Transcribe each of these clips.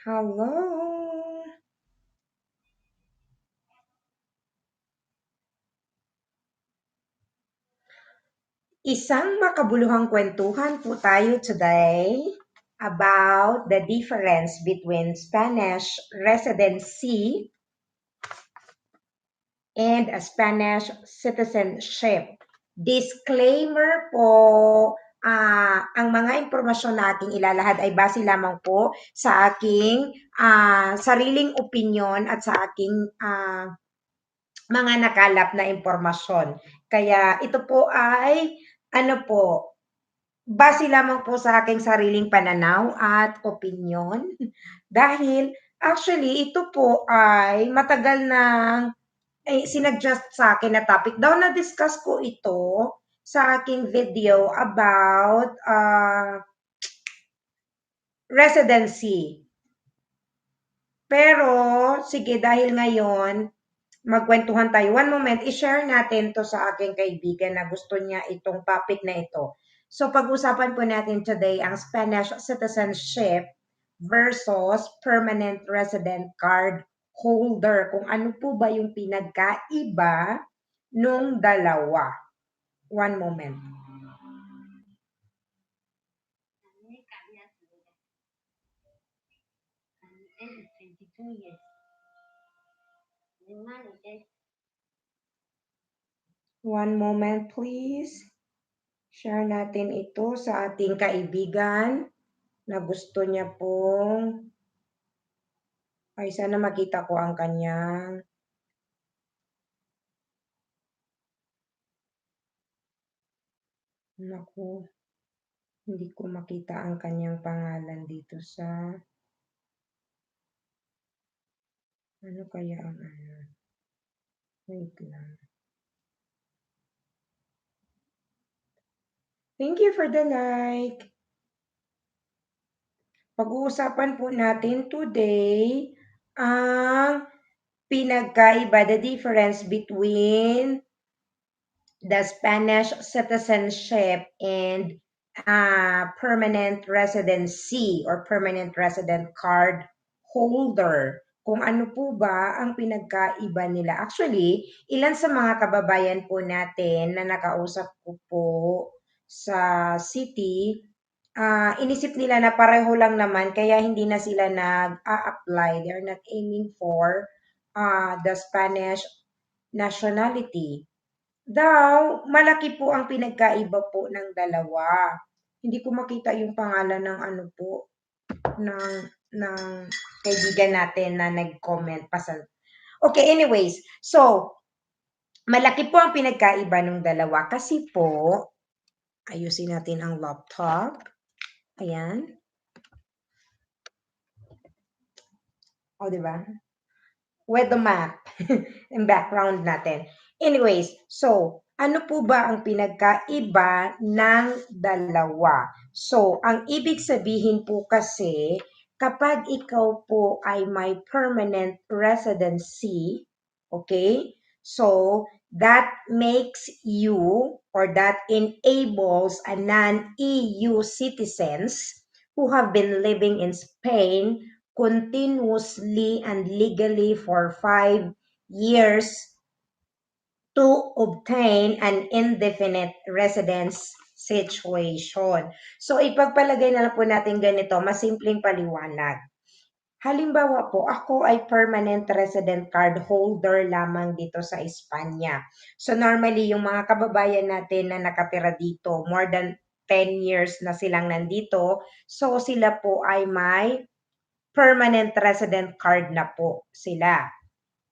Hello! Isang makabuluhang kwentuhan po tayo today about the difference between Spanish Residency and a Spanish Citizenship. Disclaimer po, ang mga impormasyon na aking ilalahad ay base lamang po sa aking sariling opinyon at sa aking mga nakalap na impormasyon. Kaya ito po ay ano po, base lamang po sa aking sariling pananaw at opinyon. Dahil actually ito po ay matagal nang sinuggest sa akin na topic. Daw na-discuss ko ito sa aking video about residency. Pero, sige, dahil ngayon, magkwentuhan tayo. One moment, i-share natin to sa aking kaibigan na gusto niya itong topic na ito. So, pag-usapan po natin today ang Spanish citizenship versus permanent resident card holder. Kung ano po ba yung pinagkaiba nung dalawa. One moment. One moment, please. Share natin ito sa ating kaibigan na gusto niya pong ay sana makita ko ang kanyang naku, hindi ko makita ang kanyang pangalan dito sa ano kaya ang ano. Wait lang. Thank you for the like. Pag-uusapan po natin today ang pinagkaiba, the difference between the Spanish citizenship and permanent residency or permanent resident card holder. Kung ano po ba ang pinagkaiba nila. Actually, ilan sa mga kababayan po natin na nakausap ko po sa city, inisip nila na pareho lang naman kaya hindi na sila nag-a-apply. They're not aiming for the Spanish nationality. Daw, malaki po ang pinagkaiba po ng dalawa. Hindi ko makita yung pangalan ng ano po, ng kaibigan natin na nag-comment. Okay, anyways. So, malaki po ang pinagkaiba ng dalawa kasi po, ayusin natin ang laptop. Ayan. O, diba? With the map. Yung background natin. Anyways, so, ano po ba ang pinagkaiba ng dalawa? So, ang ibig sabihin po kasi, kapag ikaw po ay may permanent residency, okay? So, that makes you or that enables a non-EU citizens who have been living in Spain continuously and legally for 5 years to obtain an indefinite residence situation. So, ipagpalagay na lang po natin ganito, mas simpleng paliwanag. Halimbawa po, ako ay permanent resident card holder lamang dito sa Espanya. So, normally, yung mga kababayan natin na nakatira dito, more than 10 years na silang nandito, so sila po ay may permanent resident card na po sila.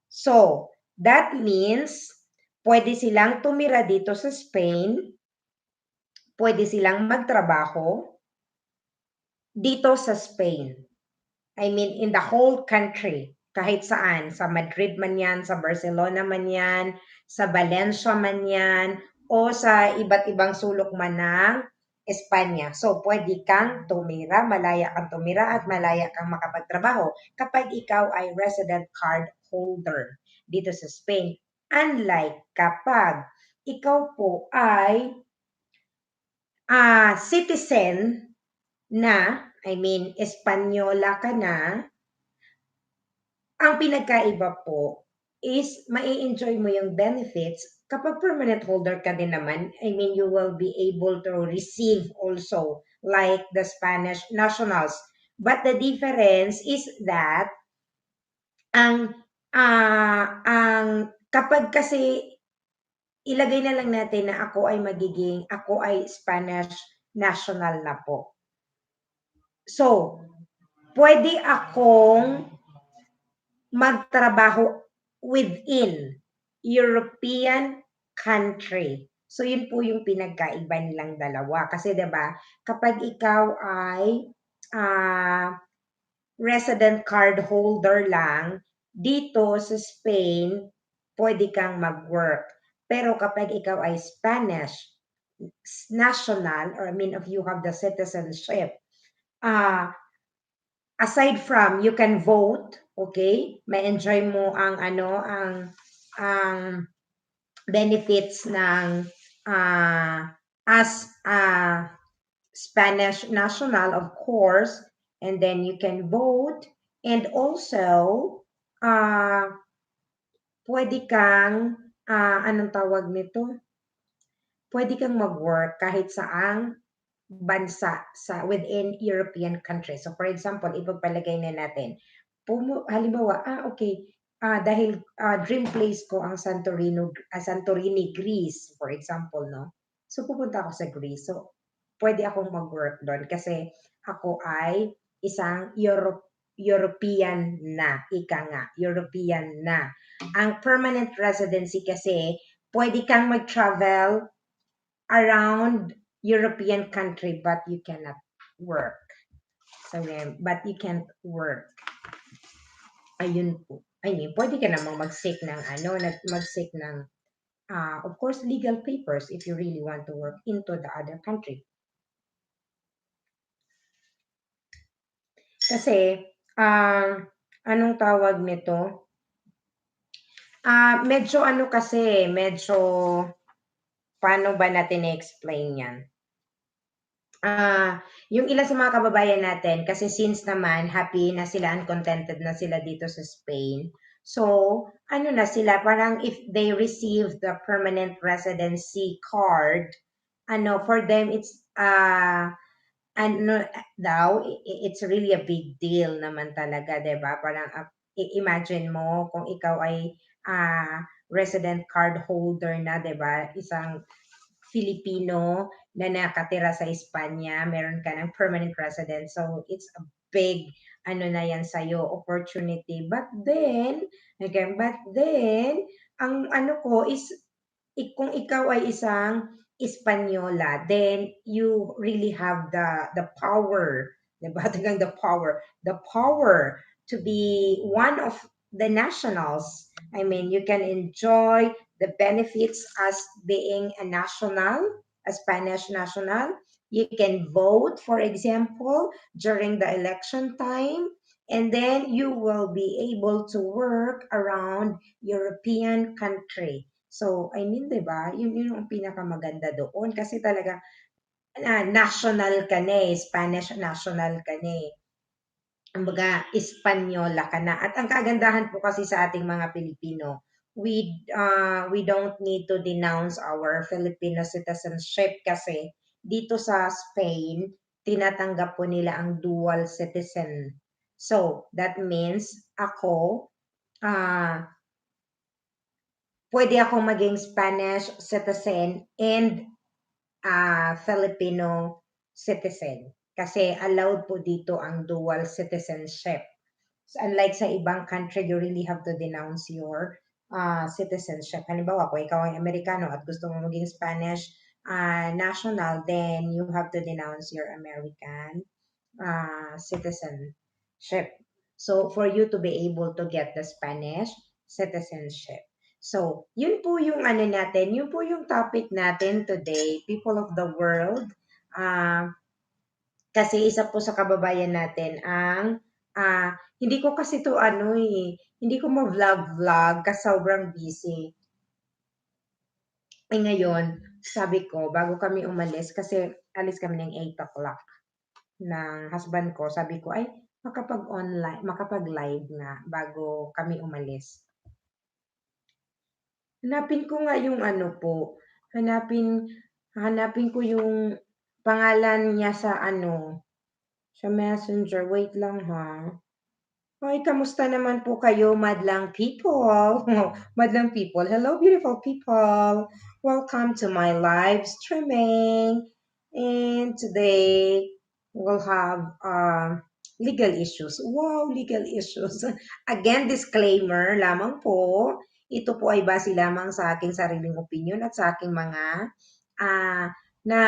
So, that means, pwede silang tumira dito sa Spain, pwede silang magtrabaho dito sa Spain. I mean, in the whole country, kahit saan, sa Madrid man yan, sa Barcelona man yan, sa Valencia man yan, o sa iba't ibang sulok man ng Espanya. So, pwede kang tumira, malaya kang tumira at malaya kang makapagtrabaho kapag ikaw ay resident card holder dito sa Spain. Unlike kapag ikaw po ay citizen na, I mean, Espanyola ka na, Ang pinagkaiba po is mai-enjoy mo yung benefits kapag permanent holder ka din naman. I mean, you will be able to receive also like the Spanish nationals. But the difference is that ang ang kapag kasi ilagay na lang natin na ako ay Spanish national na po. So, pwede akong magtrabaho within European country. So, yun po yung pinagkaiba nilang dalawa. Kasi 'di ba, kapag ikaw ay resident card holder lang, dito sa Spain, pwede kang mag-work. Pero kapag ikaw ay Spanish national, or I mean, if you have the citizenship, uh, aside from you can vote, okay? May enjoy mo ang ang benefits ng as a Spanish national, of course, and then you can vote, and also uh, pwede kang anong tawag nito? Pwede kang mag-work kahit saang bansa sa within European countries. So for example, ipagpalagay na natin, halimbawa, okay, dahil dream place ko ang Santorini, Greece, for example, no? So pupunta ako sa Greece. So pwede akong mag-work doon kasi ako ay isang European na, ika nga, European na. Ang permanent residency kasi, pwede kang mag-travel around European country, but you cannot work. So, but you can't work. Ayun po. I mean, pwede ka namang mag-seek ng mag-seek ng, of course, legal papers if you really want to work into the other country. Kasi, anong tawag nito? Medyo kasi, medyo, paano ba natin i-explain yan? Yung ilan sa mga kababayan natin, kasi since naman happy na sila and contented na sila dito sa Spain, so ano na sila, parang if they receive the permanent residency card, for them it's it's really a big deal naman talaga, 'di ba? Parang imagine mo kung ikaw ay resident card holder na, 'di ba? Isang Filipino na nakatira sa Espanya, meron ka ng permanent resident. So, it's a big, na yan sa'yo, opportunity. But then, ang ko is, kung ikaw ay isang Espanyola, then you really have the power, diba? Talagang the power to be one of the nationals. I mean, you can enjoy the benefits as being a national, a Spanish national. You can vote, for example, during the election time, and then you will be able to work around European country. So, I mean, di ba? Yun yung pinakamaganda doon. Kasi talaga, national ka na eh. Spanish national ka na eh. Kumbaga, Espanyola ka na. At ang kagandahan po kasi sa ating mga Pilipino, we don't need to denounce our Filipino citizenship kasi dito sa Spain, tinatanggap po nila ang dual citizen. So, that means ako, pwede akong maging Spanish citizen and Filipino citizen. Kasi allowed po dito ang dual citizenship. So, unlike sa ibang country, you really have to denounce your citizenship. Halimbawa, kung ikaw ay Amerikano at gusto mo maging Spanish national, then you have to denounce your American citizenship. So, for you to be able to get the Spanish citizenship. So, yun po yung natin, yun po yung topic natin today, people of the world. Kasi isa po sa kababayan natin ang, hindi ko kasi to hindi ko ma-vlog kasi sobrang busy. Ay ngayon, sabi ko, bago kami umalis, kasi alis kami ng 8 o'clock ng husband ko, sabi ko, ay, makapag-live nga bago kami umalis. Hanapin ko nga yung ano po, hanapin hanapin ko yung pangalan niya sa ano, sa Messenger. Wait lang ha. Hoy, kamusta naman po kayo, madlang people? Madlang people. Hello, beautiful people. Welcome to my live streaming. And today we'll have legal issues. Wow, legal issues. Again, disclaimer lamang po. Ito po ay base lamang sa aking sariling opinion at sa aking mga ah, na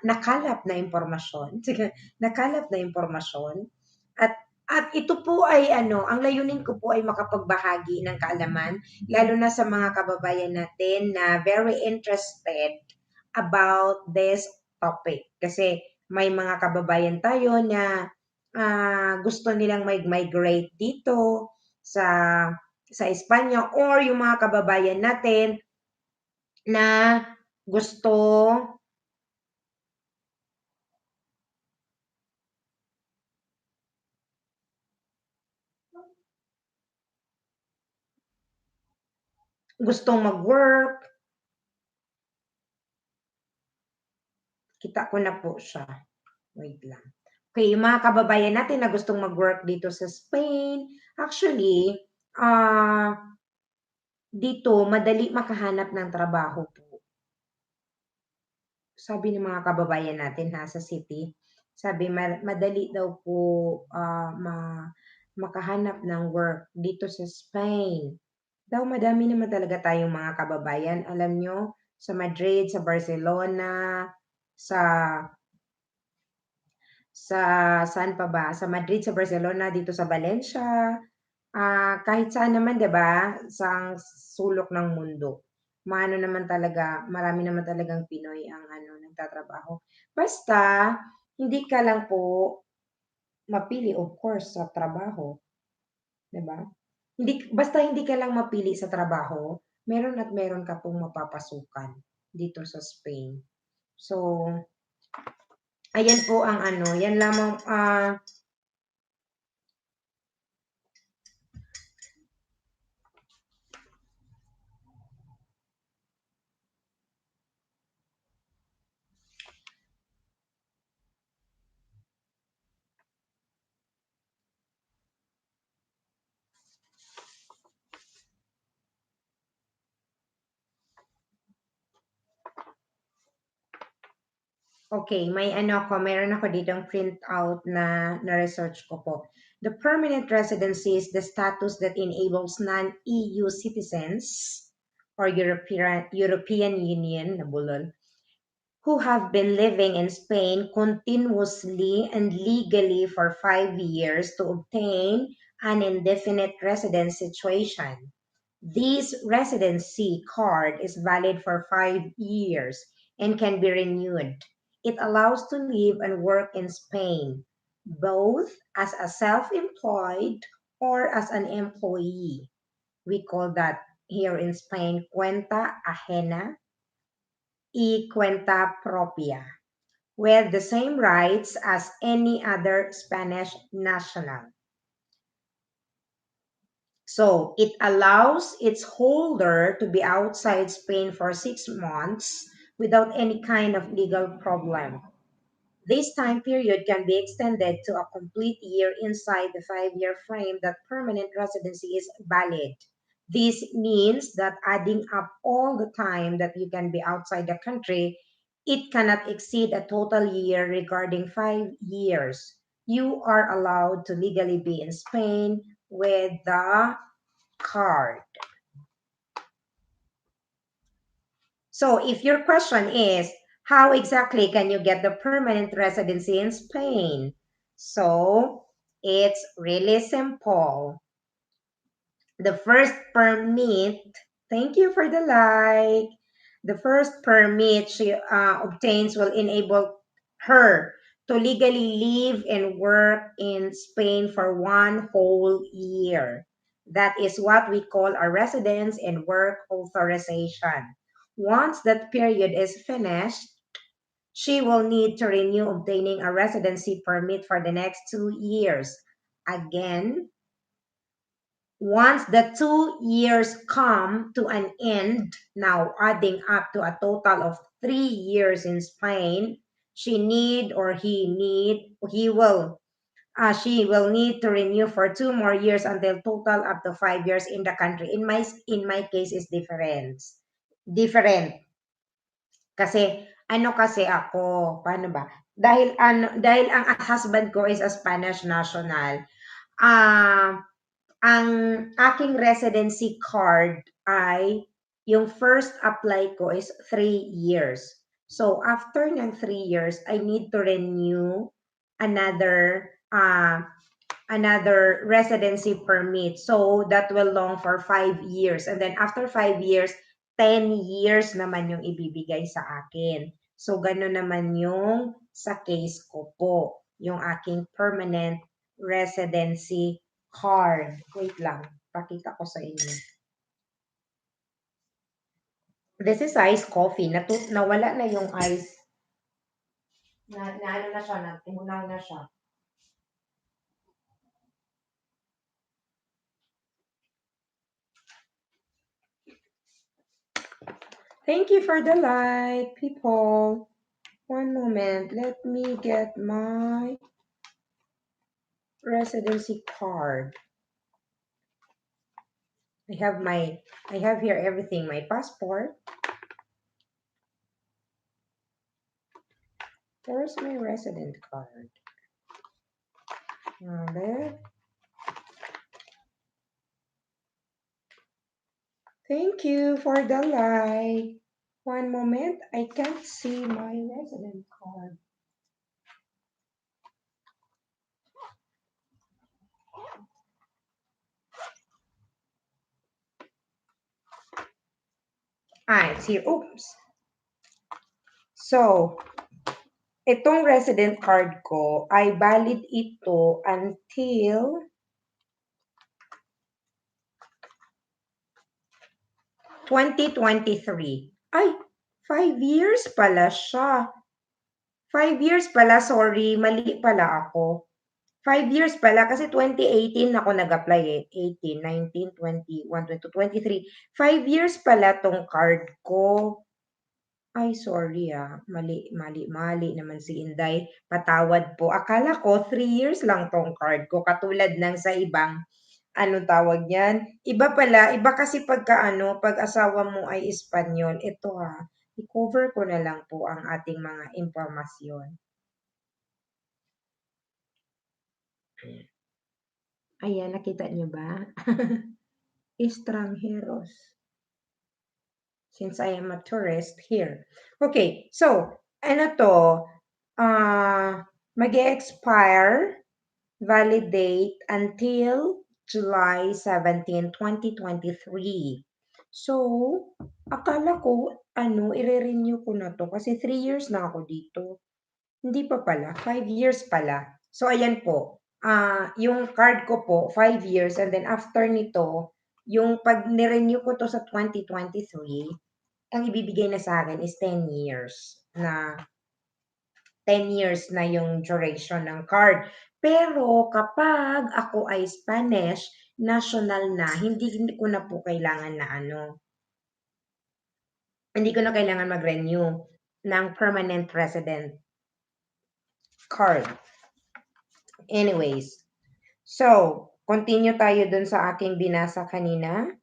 nakalap na impormasyon. Nakalap na impormasyon. At ito po ay ano, ang layunin ko po ay makapagbahagi ng kaalaman, lalo na sa mga kababayan natin na very interested about this topic. Kasi may mga kababayan tayo na gusto nilang migrate dito sa Espanya, or yung mga kababayan natin na gusto gustong mag-work. Kita ko na po siya. Wait lang. Okay, yung mga kababayan natin na gustong mag-work dito sa Spain, actually, dito madali makahanap ng trabaho po. Sabi ng mga kababayan natin ha, sa city, sabi madali daw po makahanap ng work dito sa Spain. Daw madami naman talaga tayong mga kababayan, alam nyo, sa Madrid, sa Barcelona, sa sa saan pa ba? Sa Madrid, sa Barcelona, dito sa Valencia, kahit saan naman, 'di ba? Sa sulok ng mundo. Maano naman talaga, marami naman talagang Pinoy ang ano nagtatrabaho. Basta hindi ka lang po mapili, of course, sa trabaho, 'di ba? Hindi ka lang mapili sa trabaho, meron at meron ka pong mapapasukan dito sa Spain. So, ayan po ang ano, yan lamang okay, may ano ako, meron ako ditong print out na research ko po. The permanent residency is the status that enables non-EU citizens or European Union, nabulol, who have been living in Spain continuously and legally for 5 years to obtain an indefinite residence situation. This residency card is valid for 5 years and can be renewed. It allows to live and work in Spain, both as a self-employed or as an employee. We call that here in Spain cuenta ajena y cuenta propia, with the same rights as any other Spanish national. So it allows its holder to be outside Spain for 6 months without any kind of legal problem. This time period can be extended to a complete year inside the 5 year frame that permanent residency is valid. This means that adding up all the time that you can be outside the country, it cannot exceed a total year regarding 5 years. You are allowed to legally be in Spain with the card. So if your question is, how exactly can you get the permanent residency in Spain? So it's really simple. The first permit, thank you for the like. The first permit she obtains will enable her to legally live and work in Spain for 1 whole year. That is what we call a residence and work authorization. Once that period is finished, she will need to renew obtaining a residency permit for the next 2 years. again once the 2 years come to an end, now adding up to a total of 3 years in Spain, she will need to renew for 2 more years until total up to 5 years in the country. In my case is different. Different kasi ano kasi ako, paano ba? Dahil ang husband ko is a Spanish national. Ah, ang aking residency card ay yung first apply ko is 3 years. So after ng 3 years, I need to renew another another residency permit. So that will long for 5 years. And then after 5 years, 10 years naman yung ibibigay sa akin. So gano'n naman yung sa case ko po, yung aking permanent residency card. Wait lang, pakita ko sa inyo. This is iced coffee. Nawala na yung ice. Ano na siya, natimunaw na siya. Thank you for the like, people. One moment, let me get my residency card. I have here everything, my passport. Where's my resident card? There. Thank you for the like. One moment, I can't see my resident card. It's here. Oops. So, itong resident card ko ay valid ito until 2023. Ay, 5 years pala siya. 5 years pala, sorry, mali pala ako. 5 years pala kasi 2018 ako nag-apply eh. 18, 19, 21, 22, 23. 5 years pala tong card ko. Ay, sorry mali naman si Inday. Patawad po. Akala ko 3 years lang tong card ko. Katulad ng sa ibang, ano tawag niyan? Iba kasi pag asawa mo ay Espanyol. Ito i-cover ko na lang po ang ating mga impormasyon. Ayan, nakita niyo ba? Extranjeros. Since I am a tourist here. Okay, so, ano to? Mag-expire, valid date until July 17, 2023. So, akala ko, i-renew ko na to kasi 3 years na ako dito. Hindi pa pala, 5 years pala. So, ayan po. Yung card ko po, 5 years, and then after nito, yung pag nirenew ko to sa 2023, ang ibibigay na sa akin is 10 years na 10 years na yung duration ng card. Pero kapag ako ay Spanish national na, hindi ko na po kailangan na hindi ko na kailangan mag-renew ng permanent resident card. Anyways, so, continue tayo dun sa aking binasa kanina.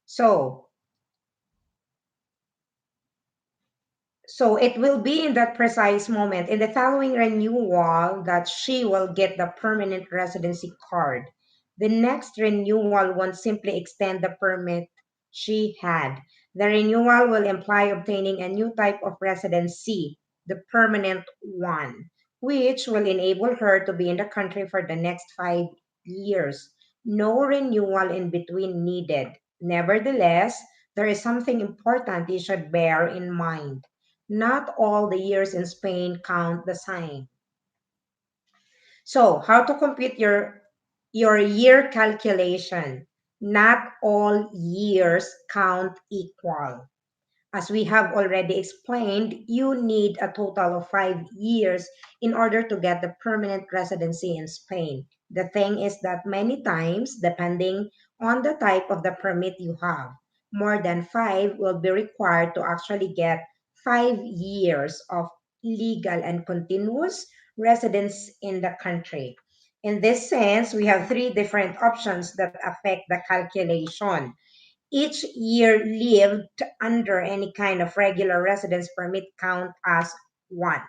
So, it will be in that precise moment, in the following renewal, that she will get the permanent residency card. The next renewal won't simply extend the permit she had. The renewal will imply obtaining a new type of residency, the permanent one, which will enable her to be in the country for the next 5 years. No renewal in between needed. Nevertheless, there is something important you should bear in mind. Not all the years in Spain count the same. So, how to compute your year calculation? not all years count equal. As we have already explained, you need a total of 5 years in order to get the permanent residency in Spain. The thing is that many times, depending on the type of the permit you have, more than five will be required to actually get 5 years of legal and continuous residence in the country. In this sense, we have three different options that affect the calculation. Each year lived under any kind of regular residence permit count as one.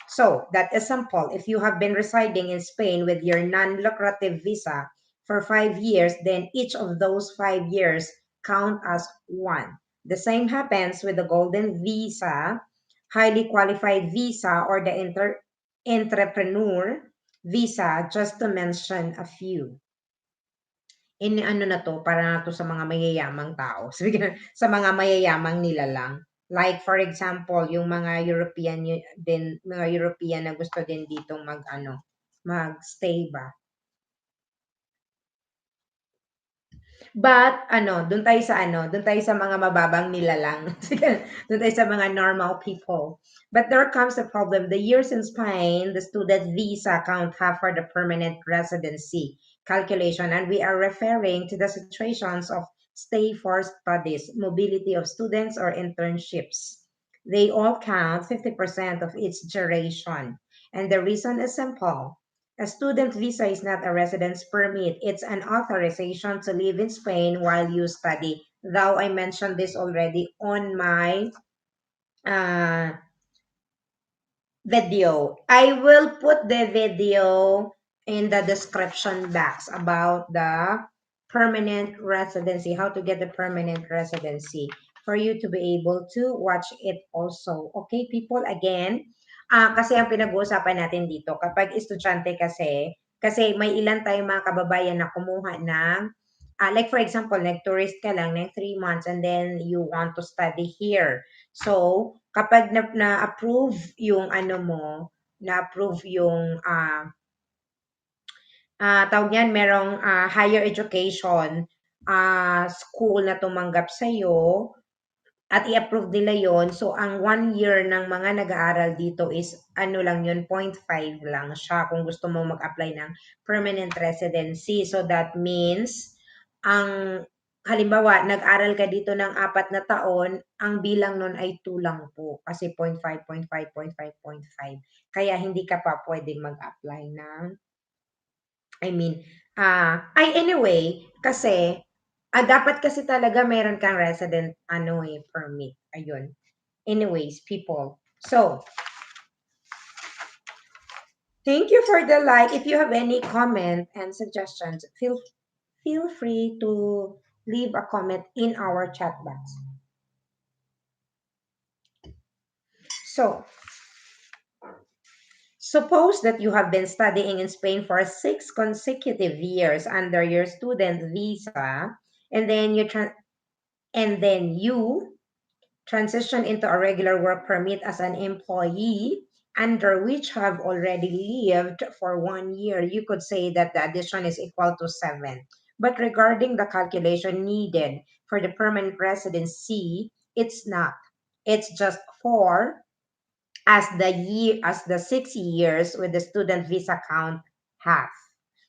So that is simple. If you have been residing in Spain with your non-lucrative visa for 5 years, then each of those 5 years count as one. The same happens with the golden visa, highly qualified visa, or the entrepreneur visa, just to mention a few. Ano na 'to, para na 'to sa mga mayayamang tao. Sabi gano'n, sa mga mayayamang nilalang. Like for example, yung mga European din, mga European na gusto din ditong mag-ano, mag-stay ba. But ano, dun tayo sa mga mababang nilalang. Dun tayo sa mga normal people. But there comes a problem. The years in Spain, the student visa count half for the permanent residency calculation, and we are referring to the situations of stay for studies, mobility of students, or internships. They all count 50% of its duration. And the reason is simple. A student visa is not a residence permit. It's an authorization to live in Spain while you study. Though I mentioned this already on my uh, video. I will put the video in the description box about the permanent residency, how to get the permanent residency for you to be able to watch it also. Okay, people, again, kasi ang pinag-uusapan natin dito, kapag estudyante kasi may ilan tayong mga kababayan na kumuha ng, like for example, nag-tourist ka lang ng 3 months and then you want to study here. So, kapag na-approve yung ano mo, na-approve yung tawag niyan, merong higher education school na tumanggap sa'yo at i-approve nila yon. So, ang 1 year ng mga nag-aaral dito is ano lang yun, 0.5 lang siya kung gusto mo mag-apply ng permanent residency. So, that means, ang halimbawa, nag-aral ka dito ng 4 na taon, ang bilang nun ay 2 lang po. Kasi 0.5, 0.5, 0.5, 0.5. Kaya hindi ka pa pwedeng mag-apply ng anyway, kasi, dapat kasi talaga meron kang resident ano permit. Ayun. Anyways, people. So, thank you for the like. If you have any comment and suggestions, feel free to leave a comment in our chat box. So, suppose that you have been studying in Spain for 6 consecutive years under your student visa, and then you transition into a regular work permit as an employee under which have already lived for 1 year. You could say that the addition is equal to 7. But regarding the calculation needed for the permanent residency, it's not. It's just 4 as the 6 years with the student visa count half.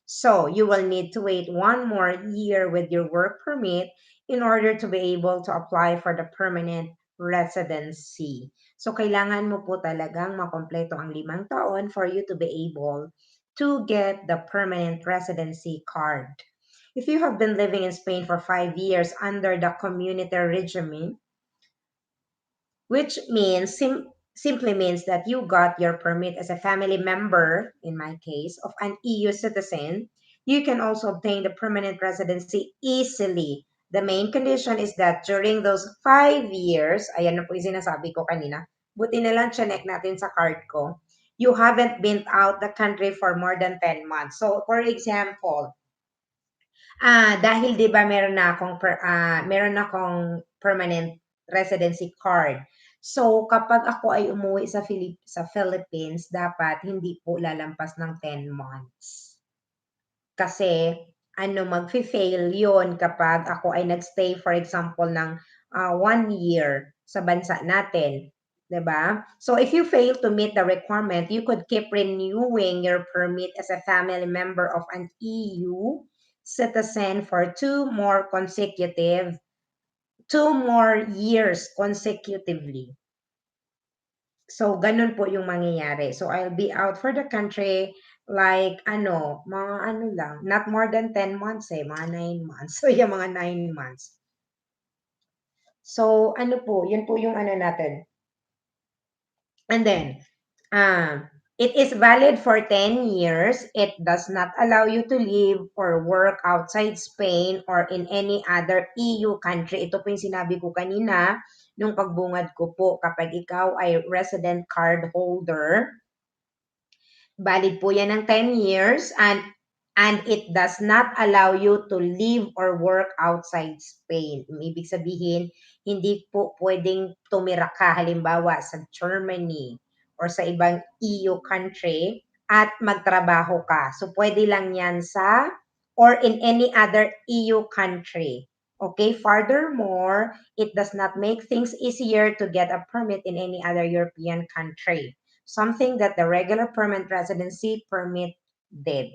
So you will need to wait 1 more year with your work permit in order to be able to apply for the permanent residency. So kailangan mo po talagang makompleto ang 5 taon for you to be able to get the permanent residency card. If you have been living in Spain for 5 years under the community regime, which simply means that you got your permit as a family member, in my case, of an EU citizen, you can also obtain the permanent residency easily. The main condition is that during those 5 years, ayan na po yung sinasabi ko kanina, buti na lang check natin sa card ko, you haven't been out the country for more than 10 months. So, for example, dahil 'di ba meron akong permanent residency card. So kapag ako ay umuwi sa Philippines, dapat hindi po lalampas ng 10 months. Kasi magfi-fail yon kapag ako ay nagstay for example ng 1 year sa bansa natin. 'Di ba? So if you fail to meet the requirement, you could keep renewing your permit as a family member of an EU citizen for 2 more years consecutively. So, ganun po yung mangyayari. So, I'll be out for the country like mga lang, not more than 10 months mga 9 months. So, yung mga 9 months. So, yun po yung natin. And then, it is valid for 10 years. It does not allow you to live or work outside Spain or in any other EU country. Ito po yung sinabi ko kanina nung pagbungad ko po kapag ikaw ay resident card holder. Valid po yan ng 10 years and it does not allow you to live or work outside Spain. Ibig sabihin, hindi po pwedeng tumira ka halimbawa sa Germany or sa ibang EU country at magtrabaho ka. So pwede lang yan sa or in any other EU country. Okay, furthermore, it does not make things easier to get a permit in any other European country. Something that the regular permanent residency permit did.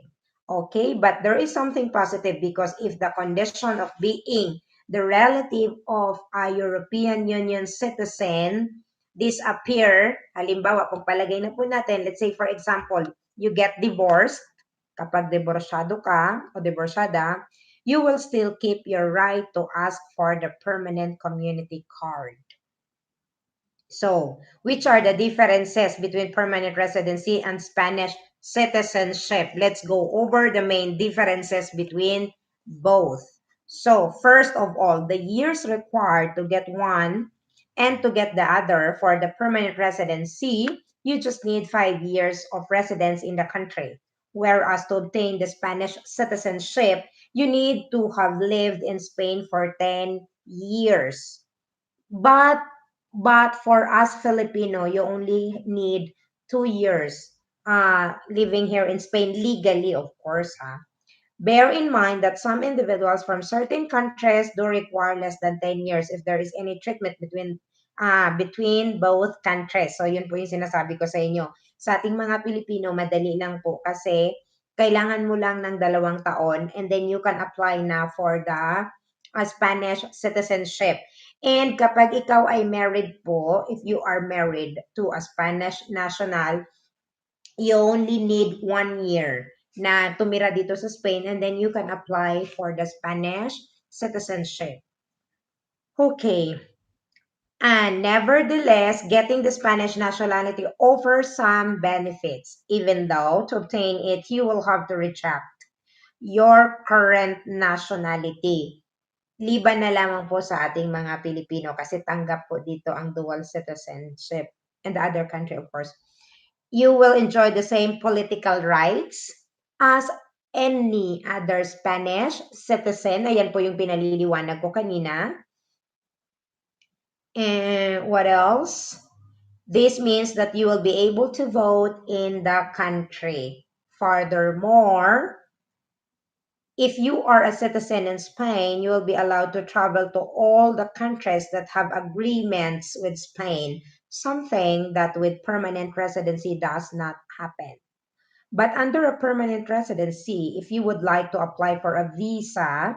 Okay, but there is something positive because if the condition of being the relative of a European Union citizen disappear, halimbawa, kung palagay na po natin, let's say for example, you get divorced, kapag divorsyado ka o divorsyada, you will still keep your right to ask for the permanent community card. So, which are the differences between permanent residency and Spanish citizenship? Let's go over the main differences between both. So, first of all, the years required to get one and to get the other for the permanent residency, you just need 5 years of residence in the country. Whereas to obtain the Spanish citizenship, you need to have lived in Spain for 10 years. But for us Filipino, you only need 2 years living here in Spain legally, of course. Bear in mind that some individuals from certain countries do require less than 10 years if there is any treatment between both countries. So yun po yung sinasabi ko sa inyo. Sa ating mga Pilipino, madali lang po kasi kailangan mo lang ng 2 taon and then you can apply na for the Spanish citizenship. And kapag ikaw ay married po, if you are married to a Spanish national, you only need 1 year na tumira dito sa Spain and then you can apply for the Spanish citizenship. Okay. And nevertheless, getting the Spanish nationality offers some benefits, even though to obtain it, you will have to reject your current nationality. Liban na lamang po sa ating mga Pilipino kasi tanggap po dito ang dual citizenship and the other country, of course. You will enjoy the same political rights as any other Spanish citizen. Ayan po yung pinaliliwanag ko kanina. And what else? This means that you will be able to vote in the country. Furthermore, if you are a citizen in Spain, you will be allowed to travel to all the countries that have agreements with Spain, something that with permanent residency does not happen. But under a permanent residency, if you would like to apply for a visa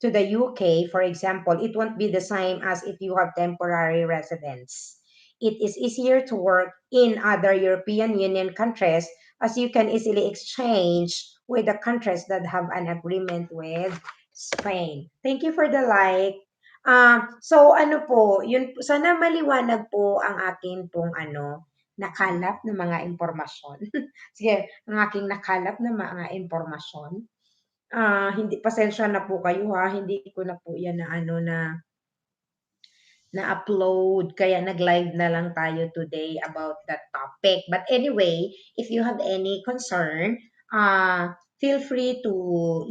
to the UK, for example, it won't be the same as if you have temporary residence. It is easier to work in other European Union countries as you can easily exchange with the countries that have an agreement with Spain. Thank you for the like. So po, yun sana maliwanag po ang akin pong nakalap na mga impormasyon. Sige, ang aking nakalap na mga impormasyon. Hindi pasensya na po kayo hindi ko na po 'yan na-upload kaya nag-live na lang tayo today about that topic. But anyway, if you have any concern, feel free to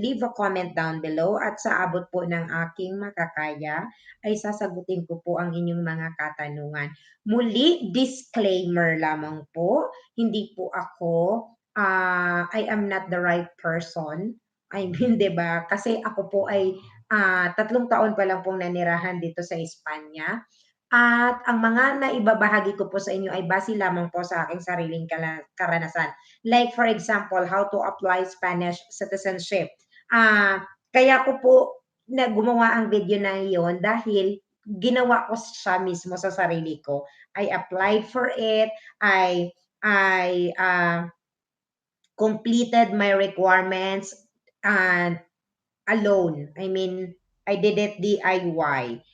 leave a comment down below at sa abot po ng aking makakaya ay sasagutin ko po ang inyong mga katanungan. Muli, disclaimer lamang po, hindi po ako, I am not the right person I mean, 'di ba? Kasi ako po ay 3 taon pa lang pong nanirahan dito sa Espanya. At ang mga naibabahagi ko po sa inyo ay base lamang po sa aking sariling karanasan. Like for example, how to apply Spanish citizenship. Kaya ko po na gumawa ang video na iyon dahil ginawa ko siya mismo sa sarili ko. I applied for it. I completed my requirements and alone. I mean, I did it DIY.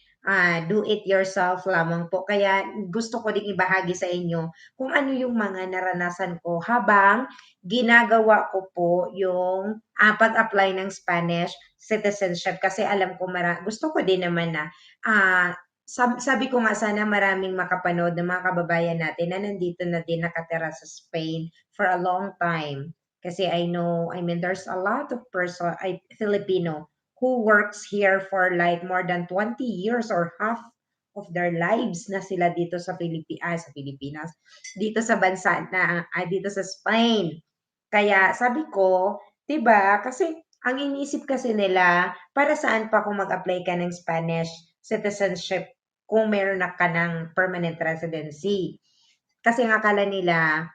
Do it yourself lamang po. Kaya gusto ko ding ibahagi sa inyo kung ano yung mga naranasan ko habang ginagawa ko po yung pag-apply ng Spanish citizenship. Kasi alam ko, gusto ko din naman na sabi ko nga sana maraming makapanood ng mga kababayan natin na nandito na din nakatira sa Spain for a long time. Kasi I know, I mean, there's a lot of Filipino who works here for like more than 20 years or half of their lives na sila dito sa sa Pilipinas, dito sa bansa na, dito sa Spain. Kaya sabi ko, 'di ba? Kasi ang iniisip kasi nila, para saan pa kung mag-apply ka ng Spanish citizenship kung meron na ka ng permanent residency. Kasi nga akala nila,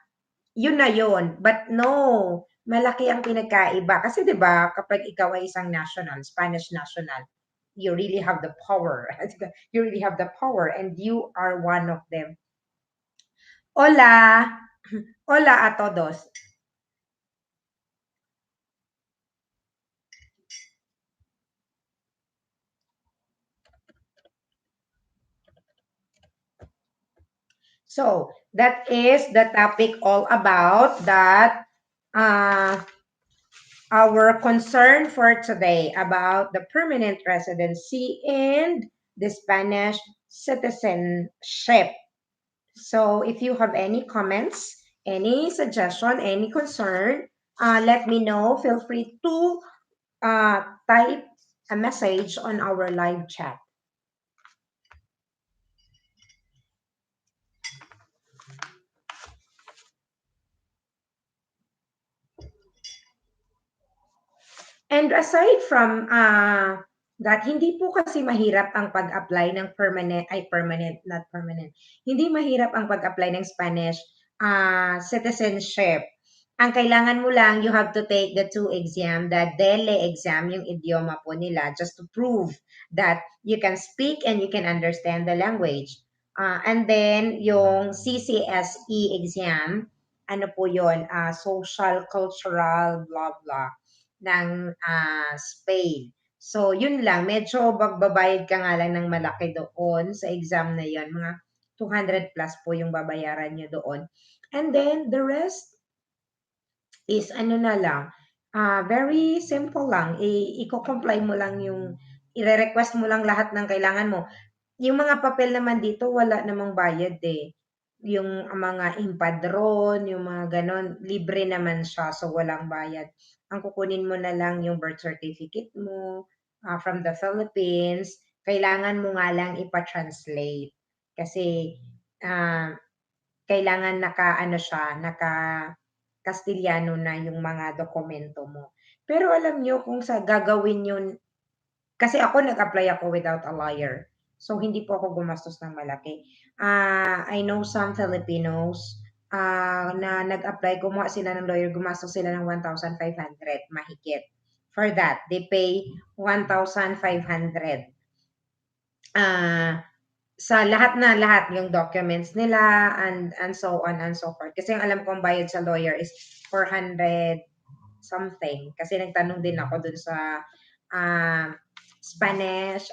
yun na yun. But no, malaki ang pinagkaiba. Kasi 'di ba, kapag ikaw ay isang national, Spanish national, you really have the power. You really have the power and you are one of them. Hola! Hola a todos. So, that is the topic all about that uh, our concern for today about the permanent residency and the Spanish citizenship. So if you have any comments, any suggestion, any concern, let me know. Feel free to type a message on our live chat. And aside from that, hindi po kasi mahirap ang pag-apply ng not permanent. Hindi mahirap ang pag-apply ng Spanish citizenship. Ang kailangan mo lang, you have to take the 2 exam, the DELE exam, yung idioma po nila, just to prove that you can speak and you can understand the language. And then, yung CCSE exam, ano po yun, social, cultural, blah, blah ng Spain. So, yun lang. Medyo magbabayad ka nga lang ng malaki doon sa exam na yun. Mga 200 plus po yung babayaran nyo doon. And then, the rest is ano na lang, very simple lang. I-comply mo lang yung, i-request mo lang lahat ng kailangan mo. Yung mga papel naman dito, wala namang bayad eh. Yung mga impadron, yung mga ganon, libre naman siya, so walang bayad. Ang kukunin mo na lang yung birth certificate mo from the Philippines. Kailangan mo nga lang ipa-translate. Kasi kailangan naka-ano siya, naka-Kastiliano na yung mga dokumento mo. Pero alam nyo, kung sa gagawin yun, kasi ako nag-apply ako without a lawyer. So, hindi po ako gumastos ng malaki. I know some Filipinos na nag-apply, kumuha sila ng lawyer, gumastos sila ng 1,500 mahigit. For that, they pay 1,500. Sa lahat na lahat, yung documents nila and so on and so forth. Kasi yung alam kong bayad sa lawyer is 400 something. Kasi nagtanong din ako dun sa Spanish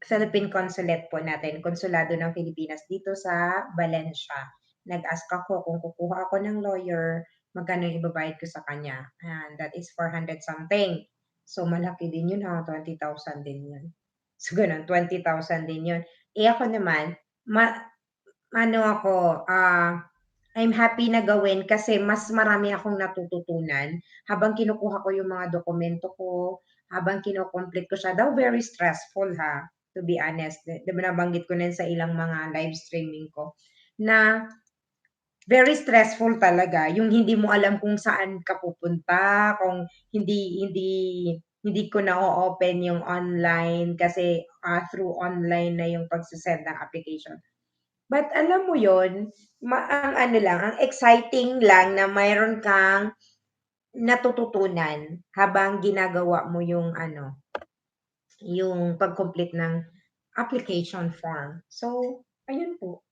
Philippine Consulate po natin, konsulado ng Pilipinas dito sa Valencia. Nag-ask ako kung kukuha ako ng lawyer, magkano yung ibabayad ko sa kanya. And that is 400 something. So, malaki din yun ha, 20,000 din yun. So, ganun, 20,000 din yun. Ako naman, ano ako, I'm happy na gawin kasi mas marami akong natututunan habang kinukuha ko yung mga dokumento ko, habang kino-complete ko siya. Though very stressful ha, to be honest. Diba nabanggit ko na sa ilang mga live streaming ko na very stressful talaga yung hindi mo alam kung saan ka pupunta, kung hindi hindi ko na open yung online kasi, through online na yung pagse-send ng application. But alam mo yon, ang ano lang, ang exciting lang na mayroon kang natututunan habang ginagawa mo yung ano, yung pag-complete ng application form. So, ayun po.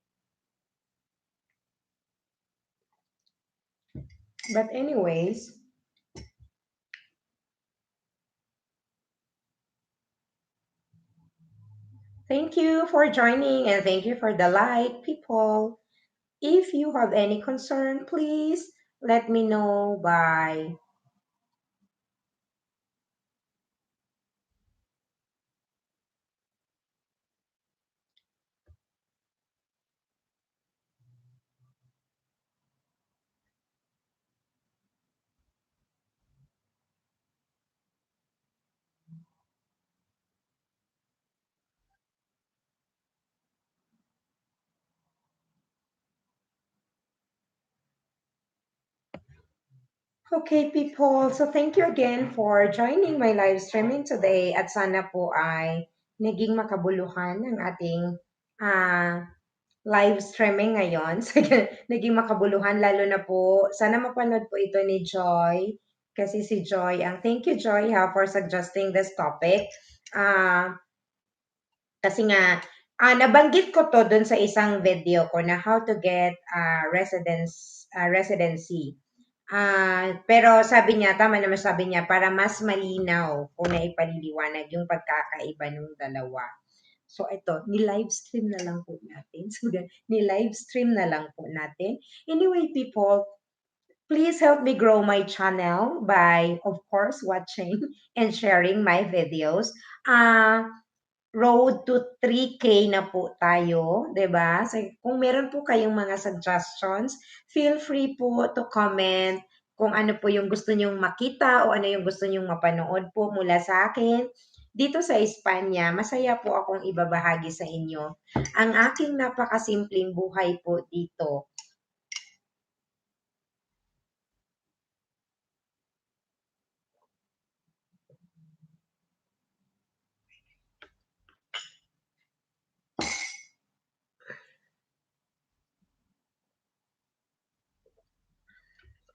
But anyways, thank you for joining and thank you for the like, people. If you have any concern, please let me know. Bye. Okay, people. So thank you again for joining my live streaming today. At sana po ay naging makabuluhan ang ating live streaming ngayon. So, naging makabuluhan lalo na po. Sana mapanood po ito ni Joy. Kasi si Joy, thank you Joy ha for suggesting this topic. Ah, kasi nga, nabanggit ko 'to dun sa isang video ko na how to get residency. Pero sabi niya, tama naman sabi niya, para mas malinaw kung naipaliliwanag yung pagkakaiba ng dalawa. So ito, ni-live stream na lang po natin. So, ni-live stream na lang po natin. Anyway, people, please help me grow my channel by, of course, watching and sharing my videos. Road to 3K na po tayo, 'di ba? So, kung meron po kayong mga suggestions, feel free po to comment kung ano po yung gusto nyong makita o ano yung gusto nyong mapanood po mula sa akin. Dito sa Espanya, masaya po akong ibabahagi sa inyo ang aking napakasimpleng buhay po dito.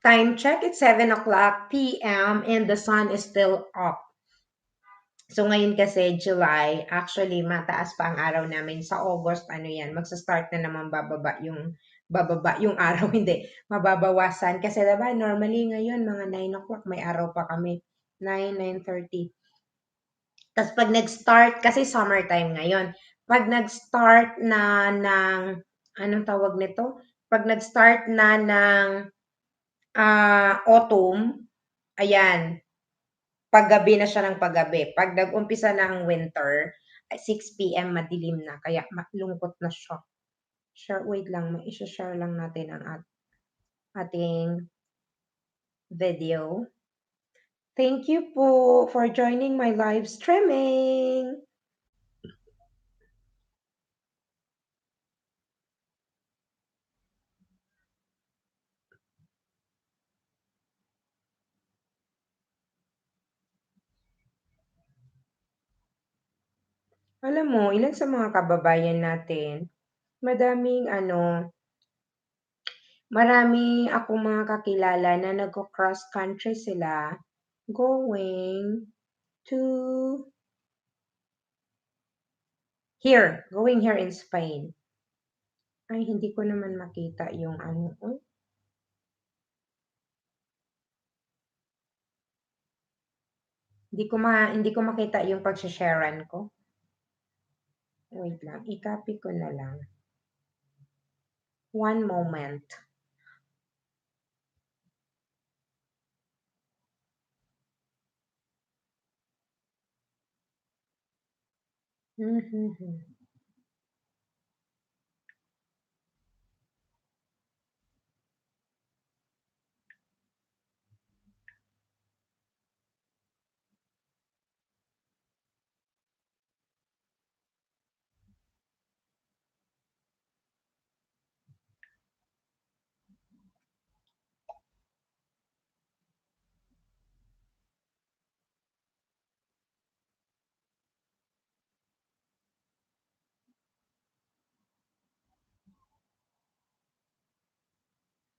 Time check, it's 7 o'clock p.m. and the sun is still up. So ngayon kasi July, actually mataas pa ang araw namin. Sa August, ano yan, magsa-start na naman bababa yung araw, hindi, mababawasan. Kasi diba, normally ngayon, mga 9 o'clock, may araw pa kami. 9, 9:30. Tapos pag nag-start, kasi summertime ngayon, pag nag-start na ng, anong tawag nito? Pag nag-start na ng autumn, ayan, paggabi na siya ng paggabi. Pag nag-umpisa na ang winter, ay 6 PM madilim na, kaya malungkot na siya. Wait lang, i-share lang natin ang ating video. Thank you po for joining my live streaming. Alam mo, ilan sa mga kababayan natin, madaming ano, marami akong mga kakilala na nagko-cross country sila going to going here in Spain. Ay, hindi ko naman makita yung ano. Uy, hindi ko makita yung pagsha-sharean ko. Wait lang, i-copy ko na lang. One moment. Mhm.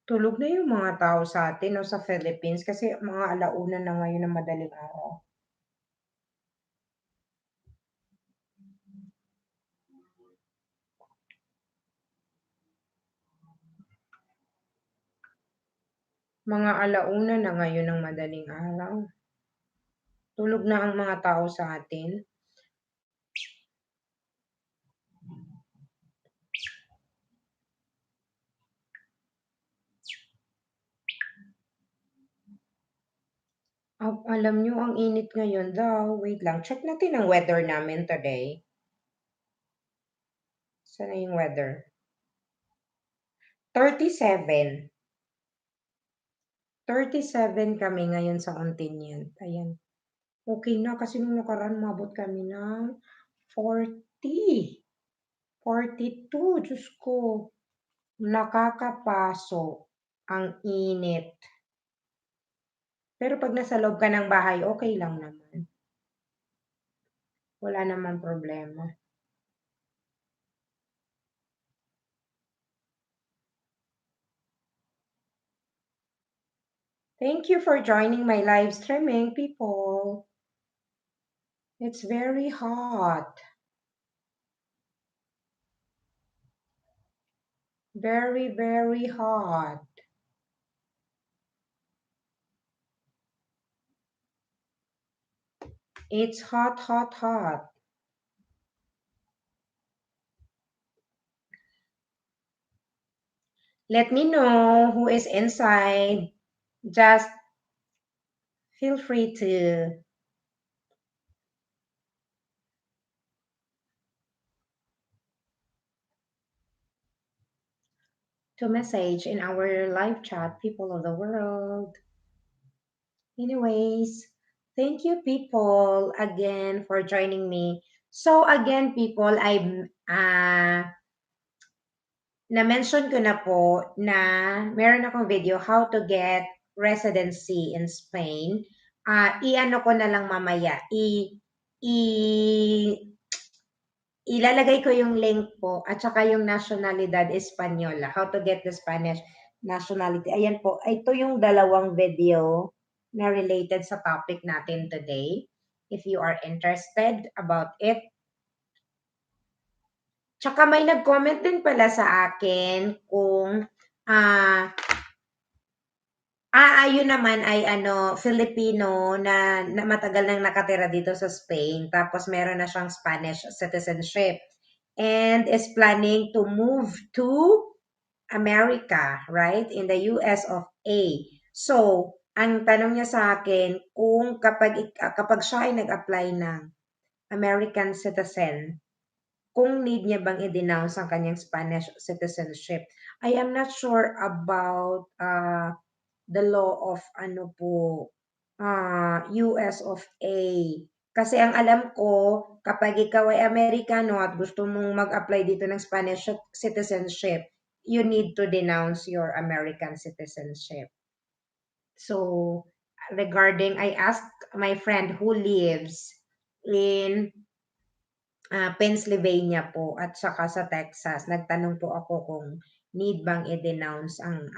Tulog na yung mga tao sa atin 'no, sa Philippines kasi mga 1:00 na ngayon ng madaling araw. Mga 1:00 na ngayon ng madaling araw. Tulog na ang mga tao sa atin. Alam niyo ang init ngayon daw. Wait lang, check natin ang weather namin today. Saan na yung weather? 37. 37 kami ngayon sa Ontinyent. Ayan. Okay na kasi nung nakaraan umabot kami ng 40. 42. Diyos ko. Nakakapaso. Ang init. Pero pag nasa loob ka ng bahay, okay lang naman. Wala naman problema. Thank you for joining my live streaming, people. It's very hot. Very, very hot. It's hot, hot, hot. Let me know who is inside. Just feel free to message in our live chat, people of the world. Anyways, thank you, people, again for joining me. So again, people, na-mention ko na po na meron akong video how to get residency in Spain. I-ano ko na lang mamaya. Ilalagay ko yung link po at saka yung nationalidad Española. How to get the Spanish nationality. Ayan po. Ito yung dalawang video na related sa topic natin today. If you are interested about it. Tsaka may nag-comment din pala sa akin kung ah ayun naman ay ano, Filipino na matagal nang nakatira dito sa Spain, tapos meron na siyang Spanish citizenship and is planning to move to America, right? In the US of A. So, ang tanong niya sa akin kung kapag siya ay nag-apply ng American citizen, kung need niya bang i-denounce ang kanyang Spanish citizenship. I am not sure about the law of ano po, US of A. Kasi ang alam ko, kapag ikaw ay Amerikano at gusto mong mag-apply dito ng Spanish citizenship, you need to denounce your American citizenship. So, regarding, I asked my friend who lives in Pennsylvania po at saka sa Texas. Nagtanong po ako kung need bang i-denounce ang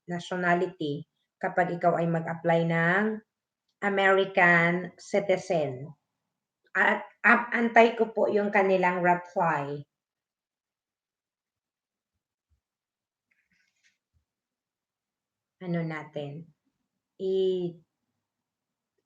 nationality kapag ikaw ay mag-apply ng American citizen. At antay ko po yung kanilang reply. Ano natin?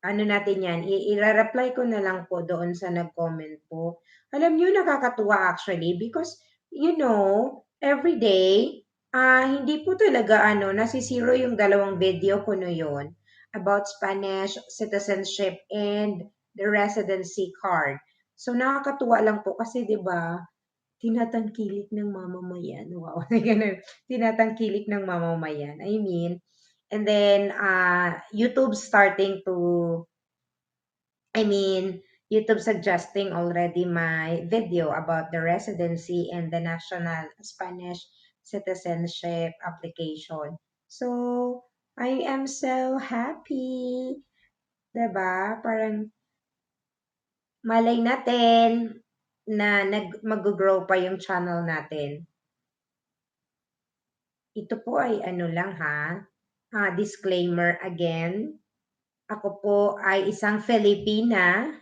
Ano natin yan, i-reply ko na lang po doon sa nag-comment po. Alam niyo, nakakatuwa actually because, you know, every day, hindi po talaga nasisiro yung dalawang video ko no yun about Spanish citizenship and the residency card. So, nakakatuwa lang po kasi, di ba, tinatangkilik ng mamamayan. Wow, ganun. Tinatangkilik ng mamamayan. I mean, and then YouTube starting to, I mean, YouTube suggesting already my video about the residency and the national Spanish citizenship application. So, I am so happy. Diba? Parang malay natin na mag-grow pa yung channel natin. ito po ay ano lang ha, disclaimer again. Ako po ay isang Filipina,